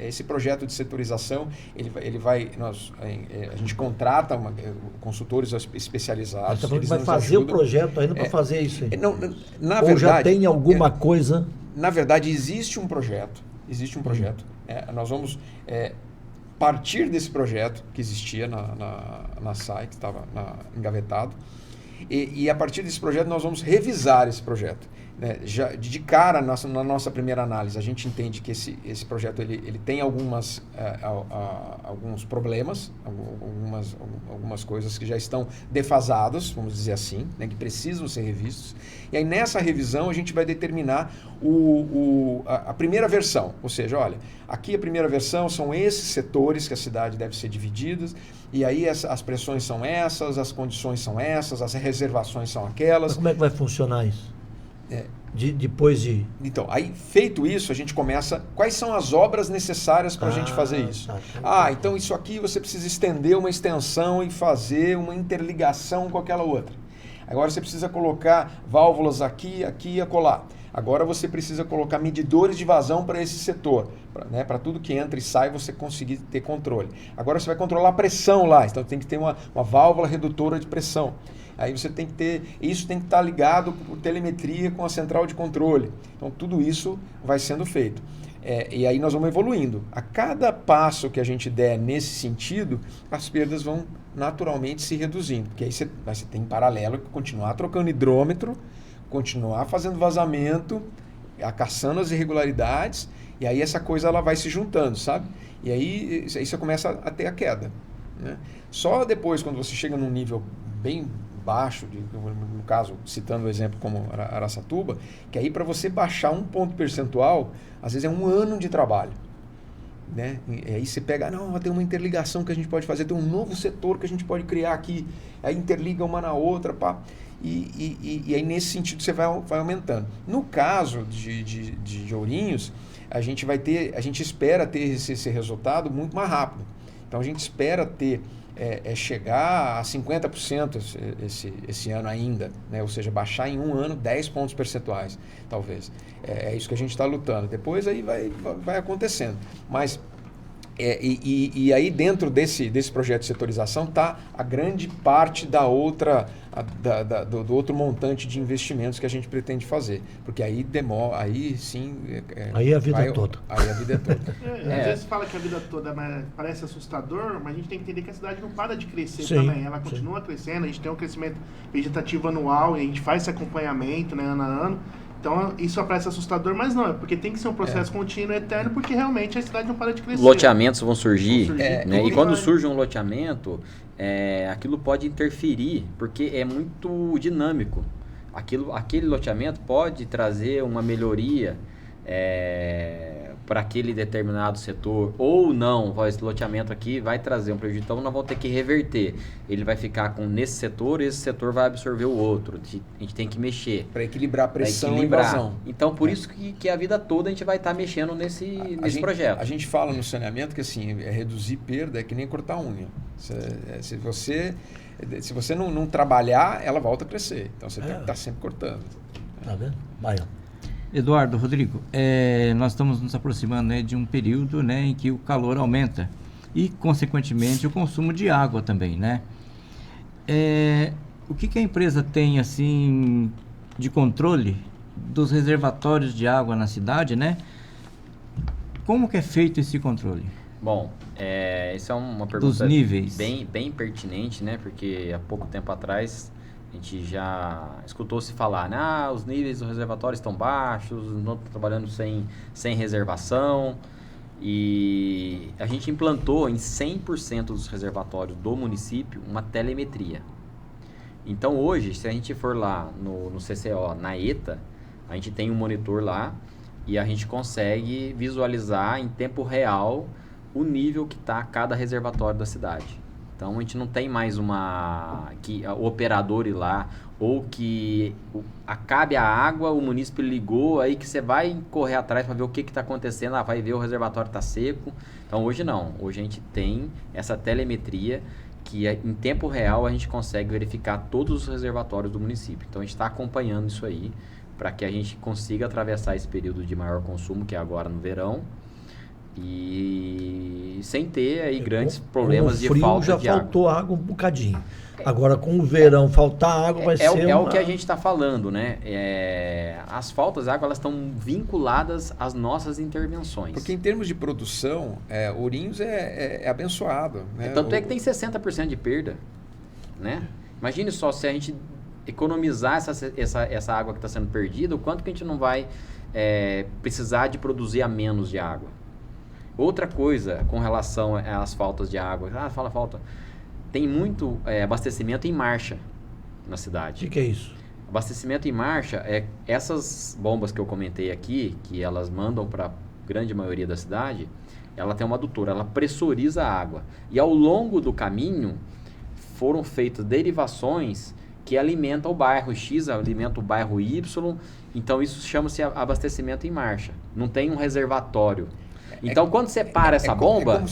Esse projeto de setorização, a gente contrata consultores especializados. Você falou que eles vai nos fazer ajudam. o projeto ainda para fazer isso aí. Na Ou verdade, já tem alguma coisa? Na verdade, existe um projeto. Nós vamos partir desse projeto que existia na SAI, que estava engavetado, e a partir desse projeto nós vamos revisar esse projeto. Né? Já, de cara, na nossa primeira análise, a gente entende que esse projeto ele tem alguns problemas, algumas coisas que já estão defasadas, vamos dizer assim, né? Que precisam ser revistos. E aí, nessa revisão, a gente vai determinar a primeira versão. Ou seja, olha, aqui a primeira versão são esses setores que a cidade deve ser dividida, e aí as pressões são essas, as condições são essas, as reservações são aquelas. Mas como é que vai funcionar isso? Depois de... Então, aí feito isso, a gente começa... Quais são as obras necessárias para a gente fazer isso? Então isso aqui você precisa estender uma extensão e fazer uma interligação com aquela outra. Agora você precisa colocar válvulas aqui, aqui e acolá. Agora você precisa colocar medidores de vazão para esse setor. Para tudo que entra e sai, você conseguir ter controle. Agora você vai controlar a pressão lá. Então tem que ter uma válvula redutora de pressão. Aí você tem que ter, isso tem que estar ligado por telemetria com a central de controle. Então tudo isso vai sendo feito. E aí nós vamos evoluindo. A cada passo que a gente der nesse sentido, as perdas vão naturalmente se reduzindo. Porque aí você tem em paralelo que continuar trocando hidrômetro, continuar fazendo vazamento, caçando as irregularidades, e aí essa coisa ela vai se juntando, sabe? E aí você começa a ter a queda. Né? Só depois, quando você chega num nível bem baixo, no caso, citando o exemplo como Araçatuba, que aí para você baixar um ponto percentual, às vezes é um ano de trabalho. Né? E aí você pega, tem uma interligação que a gente pode fazer, tem um novo setor que a gente pode criar aqui, aí interliga uma na outra, pá. E aí nesse sentido você vai aumentando. No caso de Ourinhos, a gente espera ter esse resultado muito mais rápido. Então a gente espera ter chegar a 50% esse ano ainda, né? Ou seja, baixar em um ano 10 pontos percentuais, talvez. É isso que a gente está lutando. Depois aí vai acontecendo. Mas, e aí dentro desse projeto de setorização está a grande parte do outro montante de investimentos que a gente pretende fazer. Porque aí demora, aí sim... Aí é a vida toda. Aí a vida é toda. Às vezes fala que a vida toda parece assustador, mas a gente tem que entender que a cidade não para de crescer também. Ela continua crescendo, a gente tem um crescimento vegetativo anual e a gente faz esse acompanhamento, né, ano a ano. Então, isso parece assustador, mas não, porque tem que ser um processo contínuo, eterno, porque realmente a cidade não para de crescer. Loteamentos vão surgir, né? E quando vai... surge um loteamento, aquilo pode interferir, porque é muito dinâmico. Aquele loteamento pode trazer uma melhoria para aquele determinado setor, ou não, esse loteamento aqui vai trazer um prejuízo, então nós vamos ter que reverter. Ele vai ficar nesse setor, esse setor vai absorver o outro. A gente tem que mexer. Para equilibrar a pressão e vazão. Então, por isso que a vida toda a gente vai estar mexendo nesse projeto. A gente fala no saneamento que assim, reduzir perda é que nem cortar unha. Se você não trabalhar, ela volta a crescer. Então você tem que estar sempre cortando. Tá vendo? Vai, ó. Eduardo, Rodrigo, nós estamos nos aproximando, né, de um período, né, em que o calor aumenta e, consequentemente, o consumo de água também, né? O que a empresa tem, assim, de controle dos reservatórios de água na cidade, né? Como que é feito esse controle? Bom, essa é uma pergunta dos níveis. Bem pertinente, né? Porque há pouco tempo atrás a gente já escutou-se falar, né? Os níveis do reservatório estão baixos, não estão trabalhando sem reservação. E a gente implantou em 100% dos reservatórios do município uma telemetria. Então hoje, se a gente for lá no CCO, na ETA, a gente tem um monitor lá e a gente consegue visualizar em tempo real o nível que está cada reservatório da cidade. Então a gente não tem mais o operador ir lá, ou que acabe a água, o município ligou, aí que você vai correr atrás para ver o que está acontecendo, vai ver o reservatório está seco. Então hoje não, hoje a gente tem essa telemetria que em tempo real a gente consegue verificar todos os reservatórios do município. Então a gente está acompanhando isso aí para que a gente consiga atravessar esse período de maior consumo, que é agora no verão, e sem ter aí grandes problemas de falta de água. Já faltou água um bocadinho. Agora com o verão faltar água vai ser o que a gente está falando, né? As faltas de água, elas estão vinculadas às nossas intervenções. Porque em termos de produção, Ourinhos é abençoado. Né? Tanto é que tem 60% de perda, né? Imagine só, se a gente economizar essa água que está sendo perdida, o quanto que a gente não vai precisar de produzir a menos de água. Outra coisa com relação às faltas de água, fala falta, tem muito abastecimento em marcha na cidade. O que é isso? Abastecimento em marcha essas bombas que eu comentei aqui, que elas mandam para a grande maioria da cidade, ela tem uma adutora, ela pressuriza a água. E ao longo do caminho foram feitas derivações que alimentam o bairro X, alimenta o bairro Y, então isso chama-se abastecimento em marcha. Não tem um reservatório. Então, quando você para essa bomba...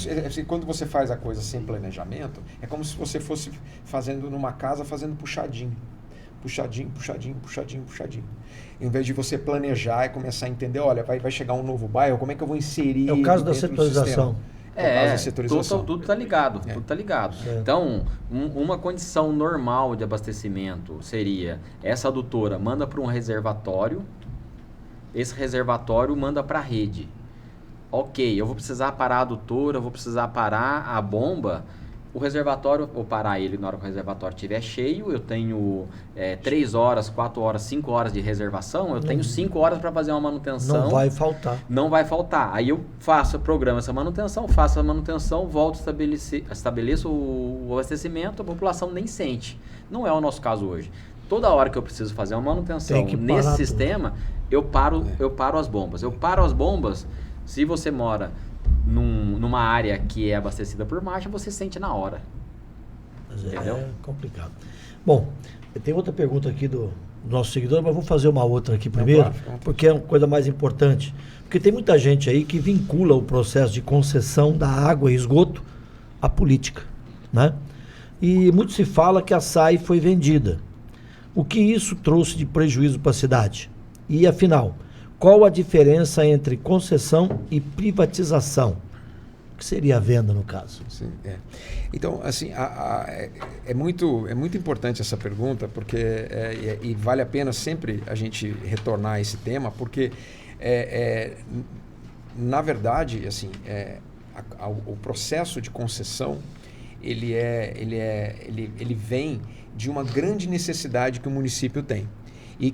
Quando você faz a coisa sem planejamento, é como se você fosse fazendo numa casa, fazendo puxadinho. Puxadinho, puxadinho, puxadinho, puxadinho. Em vez de você planejar e começar a entender, olha, vai chegar um novo bairro, como é que eu vou inserir... É o caso da setorização. Tudo está ligado, tudo tá ligado. É. Então, uma condição normal de abastecimento seria, essa adutora manda para um reservatório, esse reservatório manda para a rede. Ok, eu vou precisar parar a adutora, eu vou precisar parar a bomba, o reservatório, vou parar ele na hora que o reservatório estiver cheio, eu tenho 3 horas, 4 horas, 5 horas de reservação, eu tenho 5 horas para fazer uma manutenção. Não vai faltar. Não vai faltar. Aí eu programo essa manutenção, faço a manutenção, volto, estabeleço o abastecimento, a população nem sente. Não é o nosso caso hoje. Toda hora que eu preciso fazer uma manutenção nesse sistema, eu paro as bombas. Eu paro as bombas. Se você mora numa área que é abastecida por marcha, você sente na hora. Mas entendeu? É complicado. Bom, tem outra pergunta aqui do nosso seguidor, mas vamos fazer uma outra aqui primeiro, porque é uma coisa mais importante. Porque tem muita gente aí que vincula o processo de concessão da água e esgoto à política, né? E muito se fala que a SAI foi vendida. O que isso trouxe de prejuízo para a cidade? E, afinal, qual a diferença entre concessão e privatização? O que seria a venda, no caso? Sim, Então, assim, é muito importante essa pergunta, porque e vale a pena sempre a gente retornar a esse tema, porque, na verdade, assim, o processo de concessão, ele vem de uma grande necessidade que o município tem e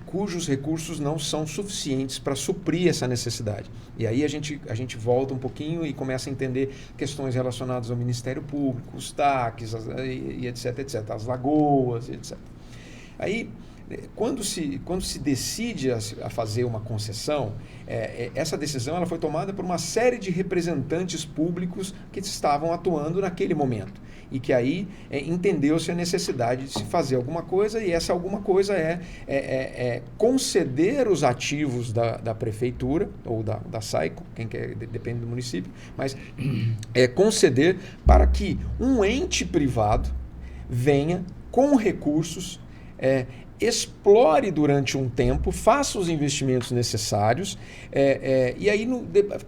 cujos recursos não são suficientes para suprir essa necessidade. E aí a gente volta um pouquinho e começa a entender questões relacionadas ao Ministério Público, os TACs, e etc, as lagoas, etc. Aí, quando se decide a fazer uma concessão, essa decisão ela foi tomada por uma série de representantes públicos que estavam atuando naquele momento. E que aí entendeu-se a necessidade de se fazer alguma coisa, e essa alguma coisa é conceder os ativos da prefeitura, ou da SAI, quem quer, depende do município, mas conceder para que um ente privado venha com recursos, explore durante um tempo, faça os investimentos necessários, e aí,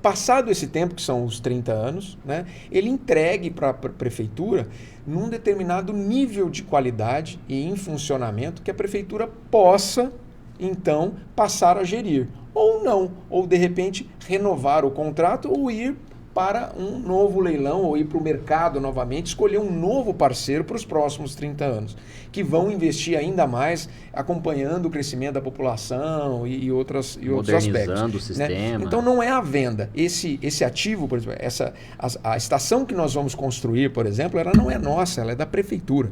passado esse tempo, que são os 30 anos, né, ele entregue para a prefeitura num determinado nível de qualidade e em funcionamento que a prefeitura possa, então, passar a gerir. Ou não, ou de repente renovar o contrato ou ir para um novo leilão ou ir para o mercado novamente, escolher um novo parceiro para os próximos 30 anos, que vão investir ainda mais acompanhando o crescimento da população e outros aspectos. Modernizando o sistema. Né? Então não é a venda. Esse ativo, por exemplo, a estação que nós vamos construir, por exemplo, ela não é nossa, ela é da prefeitura.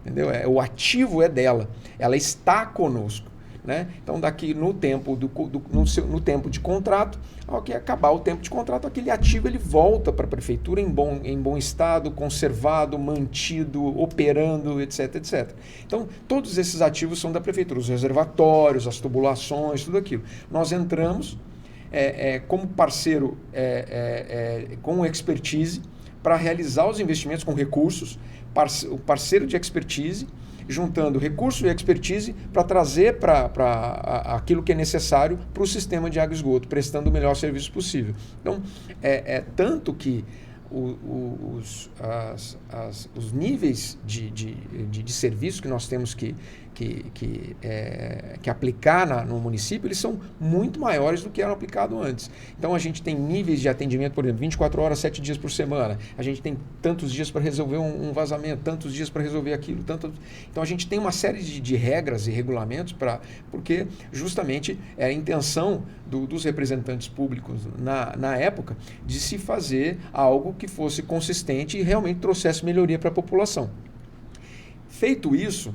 Entendeu? O ativo é dela. Ela está conosco. Né? Então, daqui no tempo, no tempo de contrato, ao que acabar o tempo de contrato, aquele ativo ele volta para a prefeitura em bom estado, conservado, mantido, operando, etc, etc. Então, todos esses ativos são da prefeitura, os reservatórios, as tubulações, tudo aquilo. Nós entramos como parceiro com expertise para realizar os investimentos com recursos, o parceiro de expertise, juntando recurso e expertise para trazer para aquilo que é necessário para o sistema de água e esgoto, prestando o melhor serviço possível. Então, tanto que os níveis de serviço que nós temos que aplicar no município, eles são muito maiores do que eram aplicados antes. Então a gente tem níveis de atendimento, por exemplo, 24 horas, 7 dias por semana. A gente tem tantos dias para resolver um vazamento, tantos dias para resolver aquilo. Então a gente tem uma série de regras e regulamentos porque justamente é a intenção dos representantes públicos na época de se fazer algo que fosse consistente e realmente trouxesse melhoria para a população. Feito isso,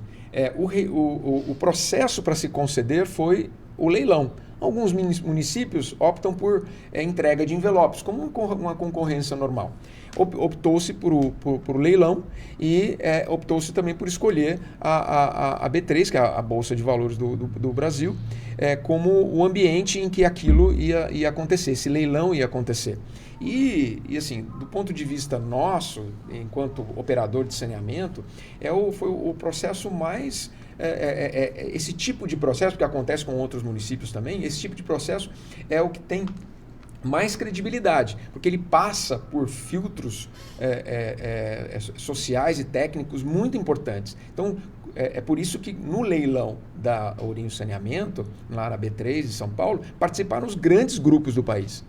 o processo para se conceder foi o leilão. Alguns municípios optam por entrega de envelopes, como uma concorrência normal. Optou-se por leilão e optou-se também por escolher a B3, que é a Bolsa de Valores do Brasil, como o ambiente em que aquilo ia acontecer, esse leilão ia acontecer. E assim, do ponto de vista nosso, enquanto operador de saneamento, foi o processo mais... esse tipo de processo, que acontece com outros municípios também, esse tipo de processo é o que tem mais credibilidade, porque ele passa por filtros sociais e técnicos muito importantes. Então, é por isso que no leilão da Ourinhos Saneamento, lá na B3 de São Paulo, participaram os grandes grupos do país.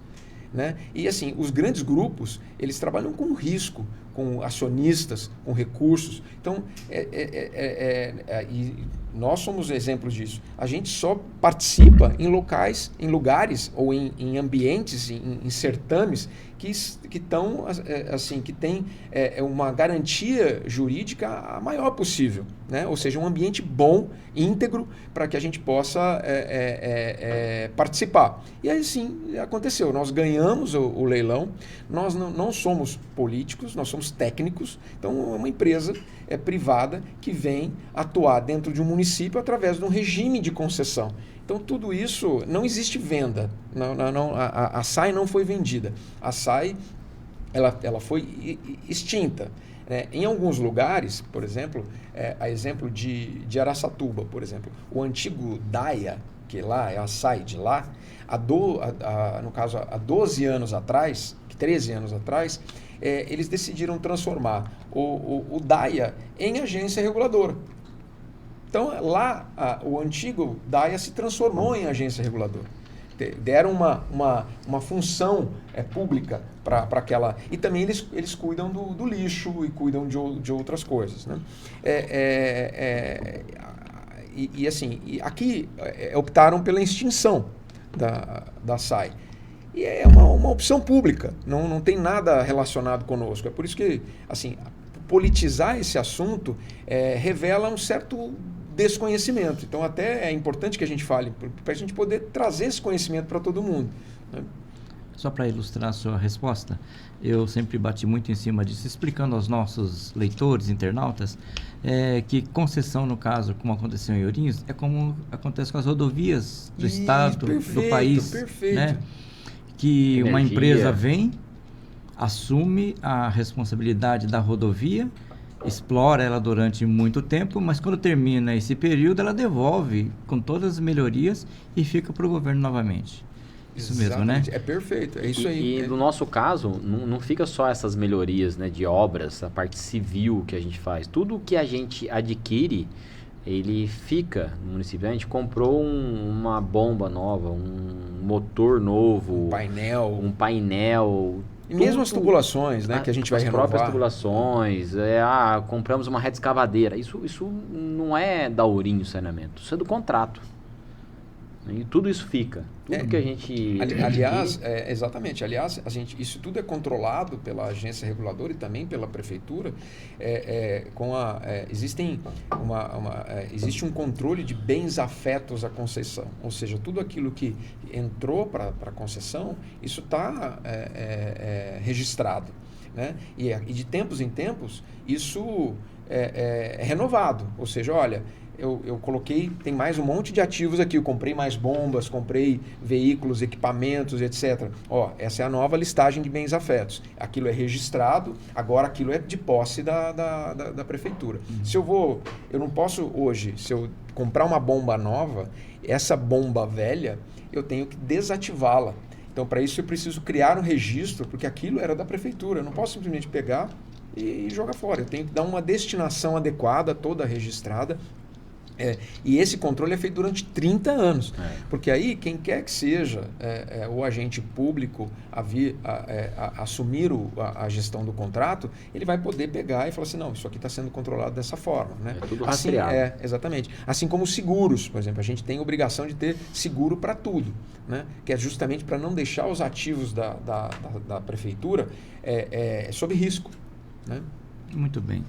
Né? E assim, os grandes grupos, eles trabalham com risco, com acionistas, com recursos. Então, e nós somos exemplos disso. A gente só participa em lugares ou em ambientes, em certames que estão assim, que tem uma garantia jurídica a maior possível, né? Ou seja, um ambiente bom, íntegro, para que a gente possa participar. E aí sim aconteceu. Nós ganhamos o leilão. Nós não somos políticos, nós somos técnicos. Então é uma empresa privada que vem atuar dentro de um município através de um regime de concessão. Então, tudo isso, não existe venda. A SAI não foi vendida. A SAI ela foi extinta. Né? Em alguns lugares, por exemplo, a exemplo de Araçatuba, por exemplo, o antigo DAIA, que lá é a SAI de lá, no caso, há 12 anos atrás, 13 anos atrás, eles decidiram transformar o DAIA em agência reguladora. Então, lá, o antigo DAIA se transformou em agência reguladora. Deram uma função pública para aquela... E também eles cuidam do lixo e cuidam de outras coisas. Né? E aqui optaram pela extinção da SAI. E é uma opção pública, não tem nada relacionado conosco. É por isso que, assim, politizar esse assunto revela um certo desconhecimento. Então, até é importante que a gente fale, para a gente poder trazer esse conhecimento para todo mundo. Né? Só para ilustrar a sua resposta, eu sempre bati muito em cima disso, explicando aos nossos leitores, internautas, que concessão, no caso, como aconteceu em Ourinhos, é como acontece com as rodovias do estado, do país. Perfeito. Né? Que Energia. Uma empresa vem, assume a responsabilidade da rodovia, explora ela durante muito tempo, mas quando termina esse período, ela devolve com todas as melhorias e fica para o governo novamente. Isso mesmo, né? É perfeito, é isso aí. E no nosso caso, não fica só essas melhorias, né, de obras, a parte civil que a gente faz. Tudo que a gente adquire, ele fica no município. A gente comprou uma bomba nova, um motor novo, Um painel. E mesmo as tubulações, né, que a gente vai renovar. As próprias tubulações, compramos uma rede escavadeira. Isso não é da Ourinhos Saneamento, isso é do contrato. E tudo isso fica. Tudo que a gente... Aliás, exatamente. Aliás, isso tudo é controlado pela agência reguladora e também pela prefeitura. Existe um controle de bens afetos à concessão. Ou seja, tudo aquilo que entrou para a concessão, isso está registrado. Né? E de tempos em tempos, isso é renovado. Ou seja, olha... Eu coloquei, tem mais um monte de ativos aqui, eu comprei mais bombas, comprei veículos, equipamentos, etc. Essa é a nova listagem de bens afetos. Aquilo é registrado, agora aquilo é de posse da prefeitura. Se eu não posso hoje, se eu comprar uma bomba nova, essa bomba velha, eu tenho que desativá-la. Então, para isso eu preciso criar um registro, porque aquilo era da prefeitura. Eu não posso simplesmente pegar e jogar fora. Eu tenho que dar uma destinação adequada, toda registrada. E esse controle é feito durante 30 anos. Porque aí, quem quer que seja o agente público assumir a gestão do contrato, ele vai poder pegar e falar assim, não, isso aqui está sendo controlado dessa forma. Né? É tudo rastreado. Exatamente. Assim como seguros, por exemplo, a gente tem a obrigação de ter seguro para tudo, né? Que é justamente para não deixar os ativos da prefeitura sob risco. Né? Muito bem.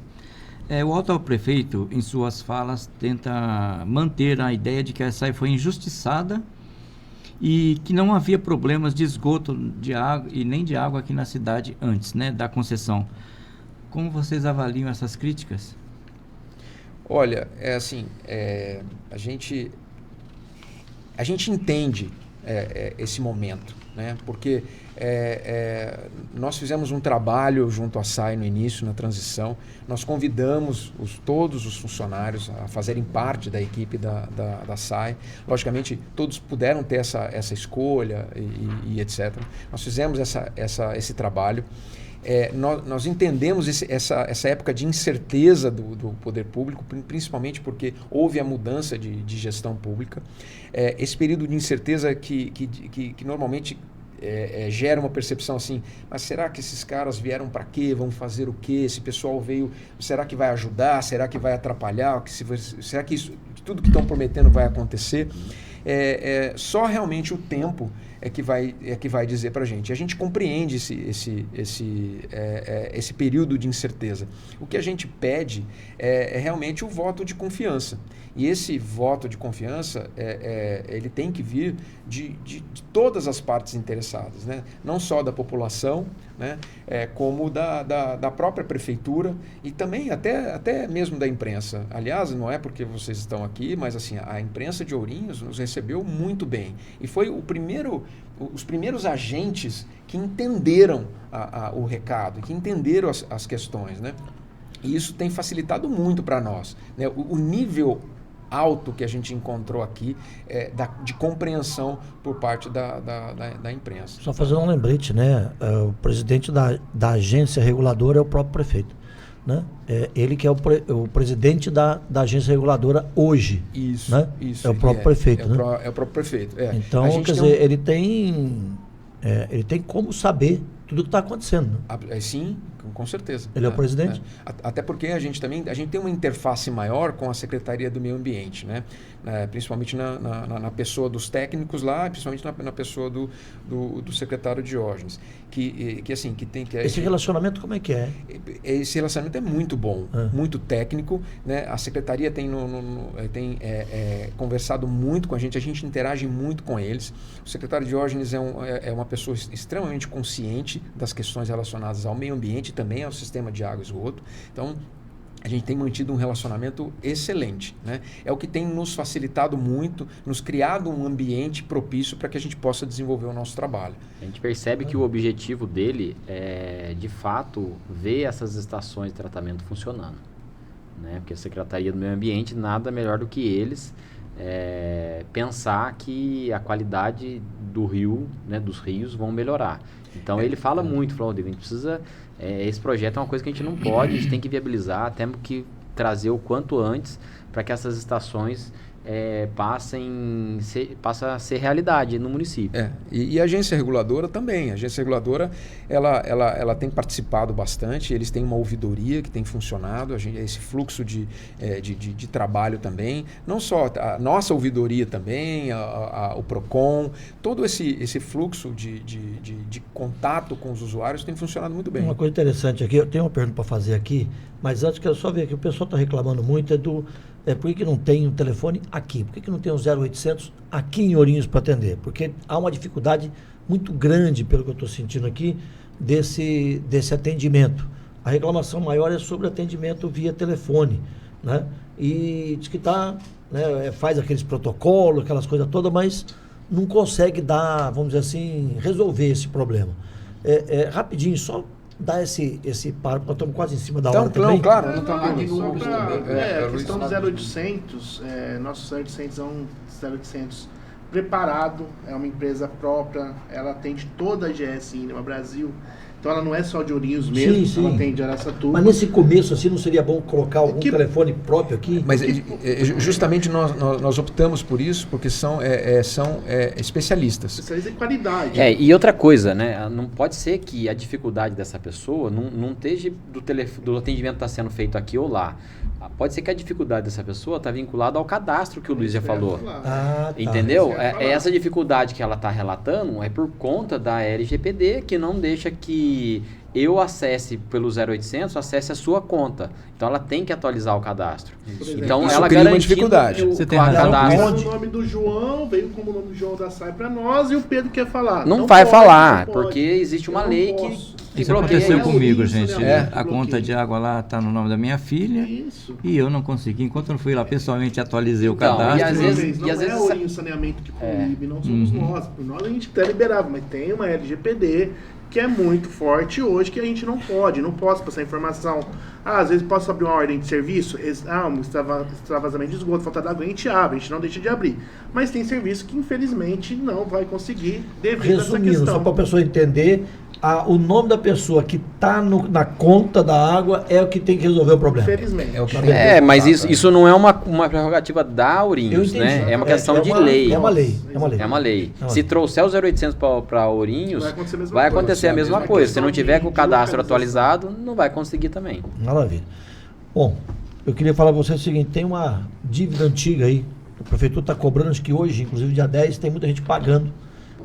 O atual prefeito, em suas falas, tenta manter a ideia de que a SAI foi injustiçada e que não havia problemas de esgoto de água e nem de água aqui na cidade antes, né, da concessão. Como vocês avaliam essas críticas? Olha, a gente entende esse momento, né? Porque nós fizemos um trabalho junto à SAI no início, na transição. Nós convidamos todos os funcionários a fazerem parte da equipe da SAI. Logicamente, todos puderam ter essa escolha e etc. Nós fizemos esse trabalho. Nós entendemos essa época de incerteza do poder público, principalmente porque houve a mudança de gestão pública. Esse período de incerteza que normalmente gera uma percepção assim, mas será que esses caras vieram para quê? Vão fazer o quê? Esse pessoal veio, será que vai ajudar? Será que vai atrapalhar? Será que tudo que estão prometendo vai acontecer? Só realmente o tempo é que vai dizer para a gente. A gente compreende esse período de incerteza. O que a gente pede é realmente o voto de confiança. E esse voto de confiança, ele tem que vir de todas as partes interessadas, né? Não só da população, né? Como da própria prefeitura e também até mesmo da imprensa. Aliás, não é porque vocês estão aqui, mas assim, a imprensa de Ourinhos nos recebeu muito bem. E foi os primeiros agentes que entenderam o recado, que entenderam as questões, né? E isso tem facilitado muito para nós, né? O nível alto que a gente encontrou aqui de compreensão por parte da imprensa. Só fazer um lembrete, né? O presidente da agência reguladora é o próprio prefeito, né? Ele que é o presidente da agência reguladora hoje. Isso, né? Isso. É o próprio prefeito, né? É o próprio prefeito. Então, quer dizer, ele tem como saber tudo o que está acontecendo. Né? Sim, com certeza. Ele é o presidente? Até porque a gente tem uma interface maior com a Secretaria do Meio Ambiente, né? Principalmente na pessoa dos técnicos lá, principalmente na pessoa do secretário Diógenes. Esse relacionamento como é que é? Esse relacionamento é muito bom, muito técnico, né? A Secretaria tem conversado muito com a gente interage muito com eles. O secretário Diógenes é uma pessoa extremamente consciente das questões relacionadas ao meio ambiente e também ao sistema de água e esgoto. Então, a gente tem mantido um relacionamento excelente, né? É o que tem nos facilitado muito, nos criado um ambiente propício para que a gente possa desenvolver o nosso trabalho. A gente percebe que o objetivo dele é, de fato, ver essas estações de tratamento funcionando, né? Porque a Secretaria do Meio Ambiente, nada melhor do que eles pensar que a qualidade do rio, né, dos rios vão melhorar. Então ele fala muito, Rodrigo, a gente precisa... esse projeto é uma coisa que a gente não pode, a gente tem que viabilizar, temos que trazer o quanto antes para que essas estações passa a ser realidade no município. E a agência reguladora também. A agência reguladora ela tem participado bastante, eles têm uma ouvidoria que tem funcionado, esse fluxo de trabalho também, não só a nossa ouvidoria também, o PROCON, todo esse fluxo de contato com os usuários tem funcionado muito bem. Uma coisa interessante aqui, eu tenho uma pergunta para fazer aqui, mas antes quero só ver aqui, o pessoal está reclamando muito, por que não tem um telefone aqui? Por que não tem um 0800 aqui em Ourinhos para atender? Porque há uma dificuldade muito grande, pelo que eu estou sentindo aqui, desse atendimento. A reclamação maior é sobre atendimento via telefone, né? E diz que faz aqueles protocolos, aquelas coisas todas, mas não consegue dar, vamos dizer assim, resolver esse problema. Rapidinho, só dar esse par, nós estamos quase em cima da hora também. Claro, Não falar de números também. A questão do 0800, nosso 0800 é um 0800 preparado, é uma empresa própria, ela atende toda a GS Inima Brasil. Então ela não é só de Ourinhos mesmo, sim. ela atende Araçatuba. Mas nesse começo, assim, não seria bom colocar algum telefone próprio aqui? Mas justamente nós optamos por isso, porque são especialistas. Especialistas em qualidade. E outra coisa, né? Não pode ser que a dificuldade dessa pessoa não esteja do atendimento estar sendo feito aqui ou lá. Pode ser que a dificuldade dessa pessoa está vinculada ao cadastro que o Luiz já falou. Tá. Entendeu? Essa dificuldade que ela está relatando é por conta da LGPD, que não deixa que eu acesse pelo 0800, acesse a sua conta. Então ela tem que atualizar o cadastro. Então isso ela cria uma garantindo dificuldade. Você tem Cadastro. razão. O nome do João veio como o nome do João da SAI para nós e o Pedro quer falar. Não vai pode, falar, não pode. porque existe uma lei que Isso bloqueia aconteceu isso. comigo, Isso, gente. né? A conta de água lá está no nome da minha filha. Isso. E eu não consegui. Enquanto eu não fui lá pessoalmente, atualizei o Então, cadastro. e às vezes- Não é o Ourinhos Saneamento que proíbe, não somos nós. Por nós a gente até liberava, mas tem uma LGPD que é muito forte hoje, que a gente não posso passar informação. Às vezes posso abrir uma ordem de serviço, um extravasamento de esgoto, falta d'água, a gente abre, a gente não deixa de abrir. Mas tem serviço que infelizmente não vai conseguir devido a essa Resumindo, questão. só para a pessoa entender, o nome da pessoa que está na conta da água é o que tem que resolver o problema. Infelizmente. É o que Mas isso não é uma prerrogativa da Ourinhos, Eu entendi. né? É uma questão de uma lei. É uma lei. É uma lei. Se trouxer os 0800 para Ourinhos, Vai acontecer a mesma vai acontecer a mesma coisa. coisa. Se não tiver com o De cadastro localização. atualizado, não vai conseguir também. Maravilha. Bom, eu queria falar para você o seguinte, tem uma dívida antiga aí, a prefeitura está cobrando, acho que hoje, inclusive dia 10, tem muita gente pagando,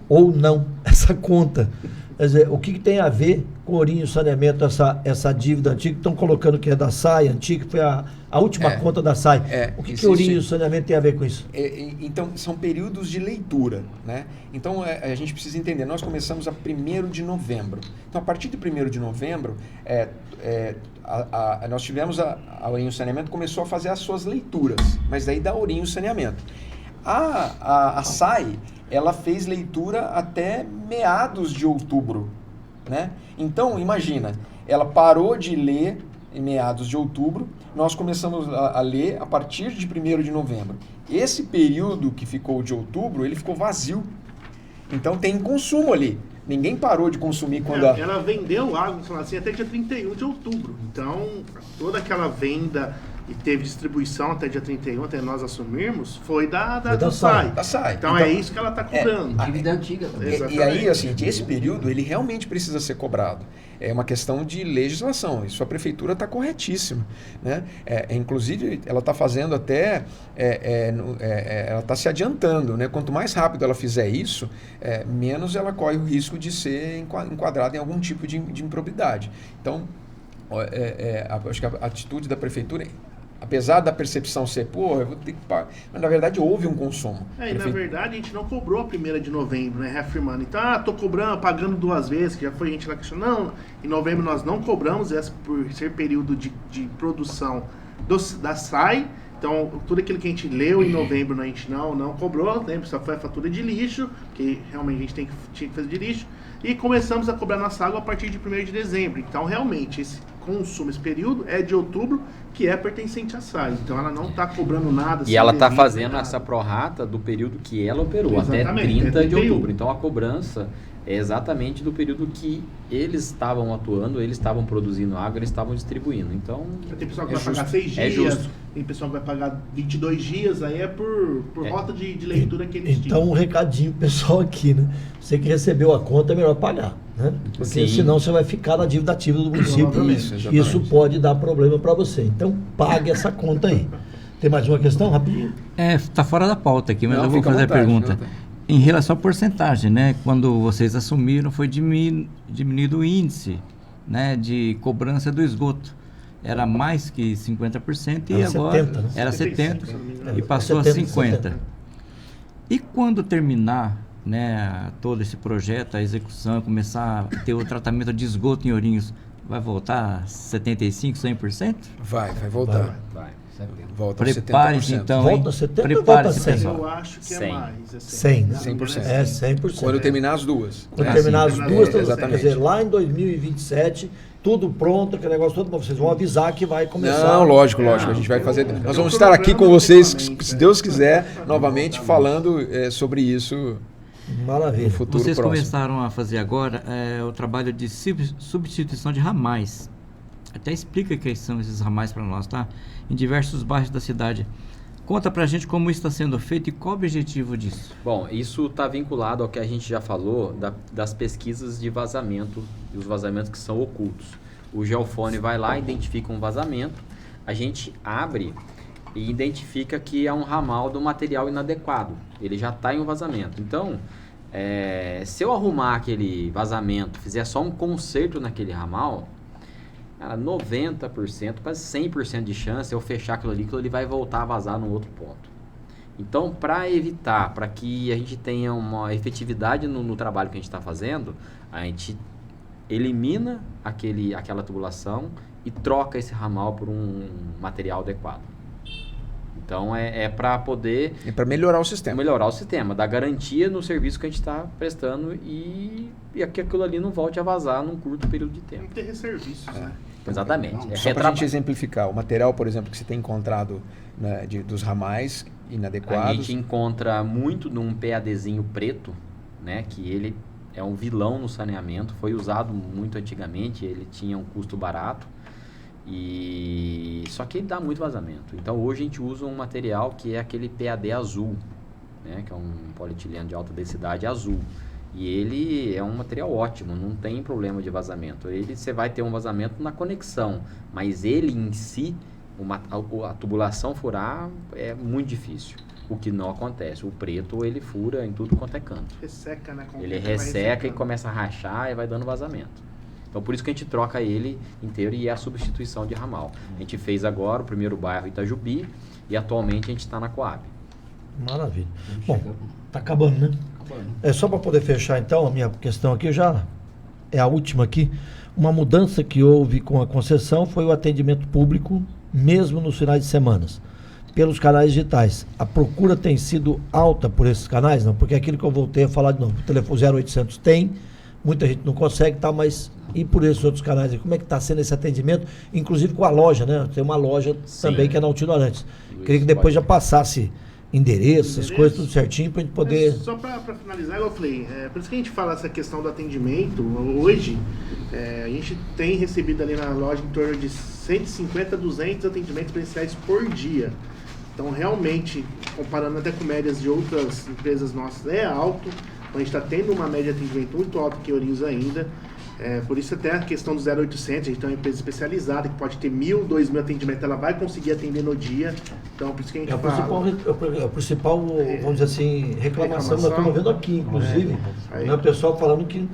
ou não, essa conta. Quer dizer, o que tem a ver com Ourinhos Saneamento, essa dívida antiga, que estão colocando que é da SAI, antiga, que foi a última conta da SAI. O que Ourinhos Saneamento tem a ver com isso? Então, são períodos de leitura, né? Então, a gente precisa entender, nós começamos a 1º de novembro. Então, a partir de 1º de novembro, nós tivemos a Ourinhos Saneamento começou a fazer as suas leituras, mas daí da Ourinhos Saneamento. A SAI, ela fez leitura até meados de outubro, né? Então, imagina, ela parou de ler em meados de outubro, nós começamos a ler a partir de 1º de novembro. Esse período que ficou de outubro, ele ficou vazio. Então, tem consumo ali. Ninguém parou de consumir quando... Ela vendeu água, assim, até dia 31 de outubro. Então, toda aquela venda e teve distribuição até dia 31, até nós assumirmos, foi da SAI. Da SAI. Então, é isso que ela está cobrando. Dívida antiga também. E aí, assim, esse período, ele realmente precisa ser cobrado. É uma questão de legislação. Isso a prefeitura está corretíssima, né? Inclusive, ela está fazendo até... ela está se adiantando, né? Quanto mais rápido ela fizer isso, menos ela corre o risco de ser enquadrada em algum tipo de improbidade. Então, acho que a atitude da prefeitura... Apesar da percepção ser, eu vou ter que pagar. Mas na verdade houve um consumo. E na verdade a gente não cobrou a 1ª de novembro, né? Reafirmando. Então, tô cobrando, pagando 2 vezes, que já foi a gente lá questionando. Não, em novembro nós não cobramos, por ser período de produção da SAI. Então, tudo aquilo que a gente leu em novembro a gente não cobrou, né? Só foi a fatura de lixo, que realmente a gente tinha que fazer de lixo. E começamos a cobrar nossa água a partir de 1º de dezembro. Então, realmente, consuma esse período é de outubro, que é pertencente à SAI. Então ela não está cobrando nada. E ela está fazendo essa prorrata do período que ela operou, até 30 de outubro. Então a cobrança é exatamente do período que eles estavam atuando, eles estavam produzindo água, eles estavam distribuindo. Então, tem pessoal que vai pagar 6 dias, justo. Tem pessoal que vai pagar 22 dias, aí é por rota de leitura que eles Então, um recadinho pessoal aqui, né? Você que recebeu a conta, é melhor pagar, né? Porque senão você vai ficar na dívida ativa do município e isso pode dar problema para você. Então, pague essa conta aí. Tem mais uma questão, rapidinho? Tá fora da pauta aqui, mas eu vou fazer a pergunta. Em relação à porcentagem, né? Quando vocês assumiram, foi diminuído o índice, né, de cobrança do esgoto. Era mais que 50% e era agora 70, né? era 70% e passou 70, a 50%. E quando terminar, né, todo esse projeto, a execução, começar a ter o tratamento de esgoto em Ourinhos, vai voltar a 75%, 100%? Vai voltar. Vai. Volta a 70%. Preparem-se então, Volta a 70% ou Preparem-se, volta a 100%? pessoal. Eu acho que 100. é mais. 100, né? 100%. É 100%. Quando terminar as duas. Quando terminar as duas, quer exatamente. dizer, lá em 2027, tudo pronto, aquele negócio todo, vocês vão avisar que vai começar. Não, lógico, a gente vai fazer. Nós vamos estar aqui com vocês, se Deus quiser, novamente falando sobre isso Maravilha. no futuro Vocês próximo. começaram a fazer agora o trabalho de substituição de ramais. Até explica quem são esses ramais para nós, tá? Em diversos bairros da cidade. Conta pra gente como isso está sendo feito e qual o objetivo disso. Bom, isso está vinculado ao que a gente já falou das pesquisas de vazamento e os vazamentos que são ocultos. O geofone vai lá, identifica um vazamento, a gente abre e identifica que é um ramal do material inadequado. Ele já está em um vazamento. Então, se eu arrumar aquele vazamento, fizer só um conserto naquele ramal, 90%, quase 100% de chance eu fechar aquilo ali vai voltar a vazar num outro ponto. Então, para evitar, para que a gente tenha uma efetividade no trabalho que a gente está fazendo, a gente elimina aquela tubulação e troca esse ramal por um material adequado. Então, é para poder... É para melhorar o sistema. Melhorar o sistema, dar garantia no serviço que a gente está prestando e que aquilo ali não volte a vazar num curto período de tempo. Tem que ter resserviços, né? Exatamente. Só para a gente exemplificar, o material, por exemplo, que você tem encontrado, né, dos ramais inadequados... A gente encontra muito num PADzinho preto, né, que ele é um vilão no saneamento, foi usado muito antigamente, ele tinha um custo barato, só que ele dá muito vazamento. Então hoje a gente usa um material que é aquele PAD azul, né, que é um polietileno de alta densidade azul. E ele é um material ótimo, não tem problema de vazamento. Você vai ter um vazamento na conexão, mas ele em si, a tubulação furar é muito difícil. O que não acontece. O preto, ele fura em tudo quanto é canto. Resseca, né? Ele resseca e começa a rachar e vai dando vazamento. Então, por isso que a gente troca ele inteiro e é a substituição de ramal. A gente fez agora o primeiro bairro Itajubi e atualmente a gente está na Coab. Maravilha. Bom, tá acabando, né? É só para poder fechar então a minha questão aqui, já é a última aqui. Uma mudança que houve com a concessão foi o atendimento público, mesmo nos finais de semana, pelos canais digitais. A procura tem sido alta por esses canais? Não, porque aquilo que eu voltei a falar de novo, o telefone 0800 tem, muita gente não consegue, tá, mas e por esses outros canais? Como é que está sendo esse atendimento? Inclusive com a loja, né? Tem uma loja também que é na Altinorantes. Queria que depois já passasse endereço, essas coisas, tudo certinho, para a gente poder... Só para finalizar, igual eu falei, por isso que a gente fala essa questão do atendimento, hoje, a gente tem recebido ali na loja em torno de 150 a 200 atendimentos presenciais por dia. Então, realmente, comparando até com médias de outras empresas nossas, é alto. Então, a gente está tendo uma média de atendimento muito alta aqui em Ourinhos ainda. Por isso até a questão do 0800, a gente tem uma empresa especializada que pode ter 1.000, 2.000 atendimentos, ela vai conseguir atender no dia. Então, por isso que a gente fala... É o principal, vamos dizer assim, reclamação que nós estamos vendo aqui, inclusive. O pessoal falando que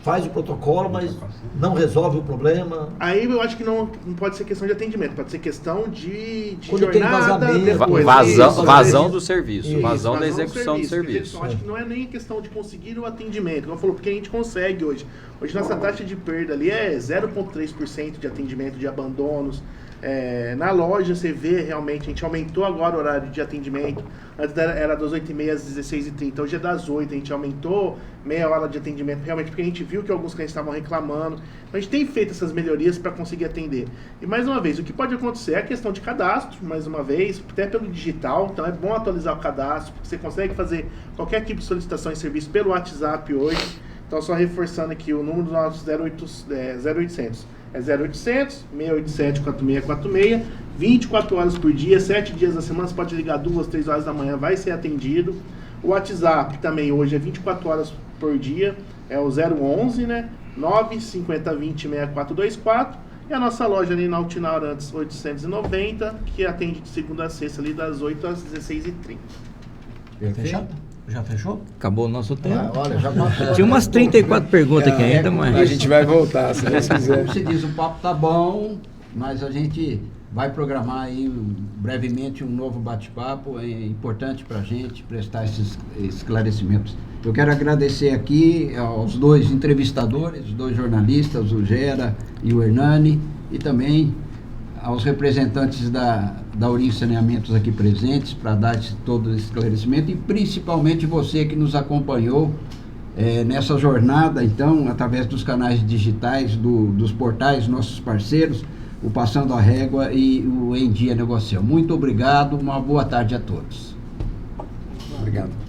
faz o protocolo, mas não resolve o problema. Aí eu acho que não pode ser questão de atendimento, pode ser questão de quando jornada, tem depois. Vazão do serviço, vazão da execução do serviço. Então, acho que não é nem questão de conseguir o atendimento, como falou, porque a gente consegue hoje. Hoje nossa taxa de perda ali é 0,3% de atendimento de abandonos. Na loja você vê realmente, a gente aumentou agora o horário de atendimento. Antes era das 8h30 às 16h30, hoje é das 8h. A gente aumentou meia hora de atendimento, realmente, porque a gente viu que alguns clientes estavam reclamando. Então, a gente tem feito essas melhorias para conseguir atender. E, mais uma vez, o que pode acontecer é a questão de cadastro, mais uma vez, até pelo digital. Então, é bom atualizar o cadastro, porque você consegue fazer qualquer tipo de solicitação e serviço pelo WhatsApp hoje. Então, só reforçando aqui, o número do nosso 0800 é 0800 687 4646, 24 horas por dia, 7 dias da semana, você pode ligar 2, 3 horas da manhã, vai ser atendido. O WhatsApp também hoje é 24 horas por dia, é o 011, né? 95020 6424. E a nossa loja ali na Altino Arantes 890, que atende de segunda a sexta ali das 8 às 16h30. Fechado? Já fechou? Acabou o nosso tempo. Olha, já passou. Tinha umas 34 perguntas aqui ainda, mas... A gente vai voltar, se Deus quiser. Como se diz, o papo tá bom, mas a gente vai programar aí brevemente um novo bate-papo. É importante para a gente prestar esses esclarecimentos. Eu quero agradecer aqui aos dois entrevistadores, os dois jornalistas, o Gera e o Hernani, e também aos representantes da Ourinhos Saneamentos aqui presentes para dar todo esse esclarecimento, e principalmente você que nos acompanhou nessa jornada, então, através dos canais digitais, dos portais, nossos parceiros, o Passando a Régua e o Em Dia Negocião. Muito obrigado, uma boa tarde a todos. Obrigado.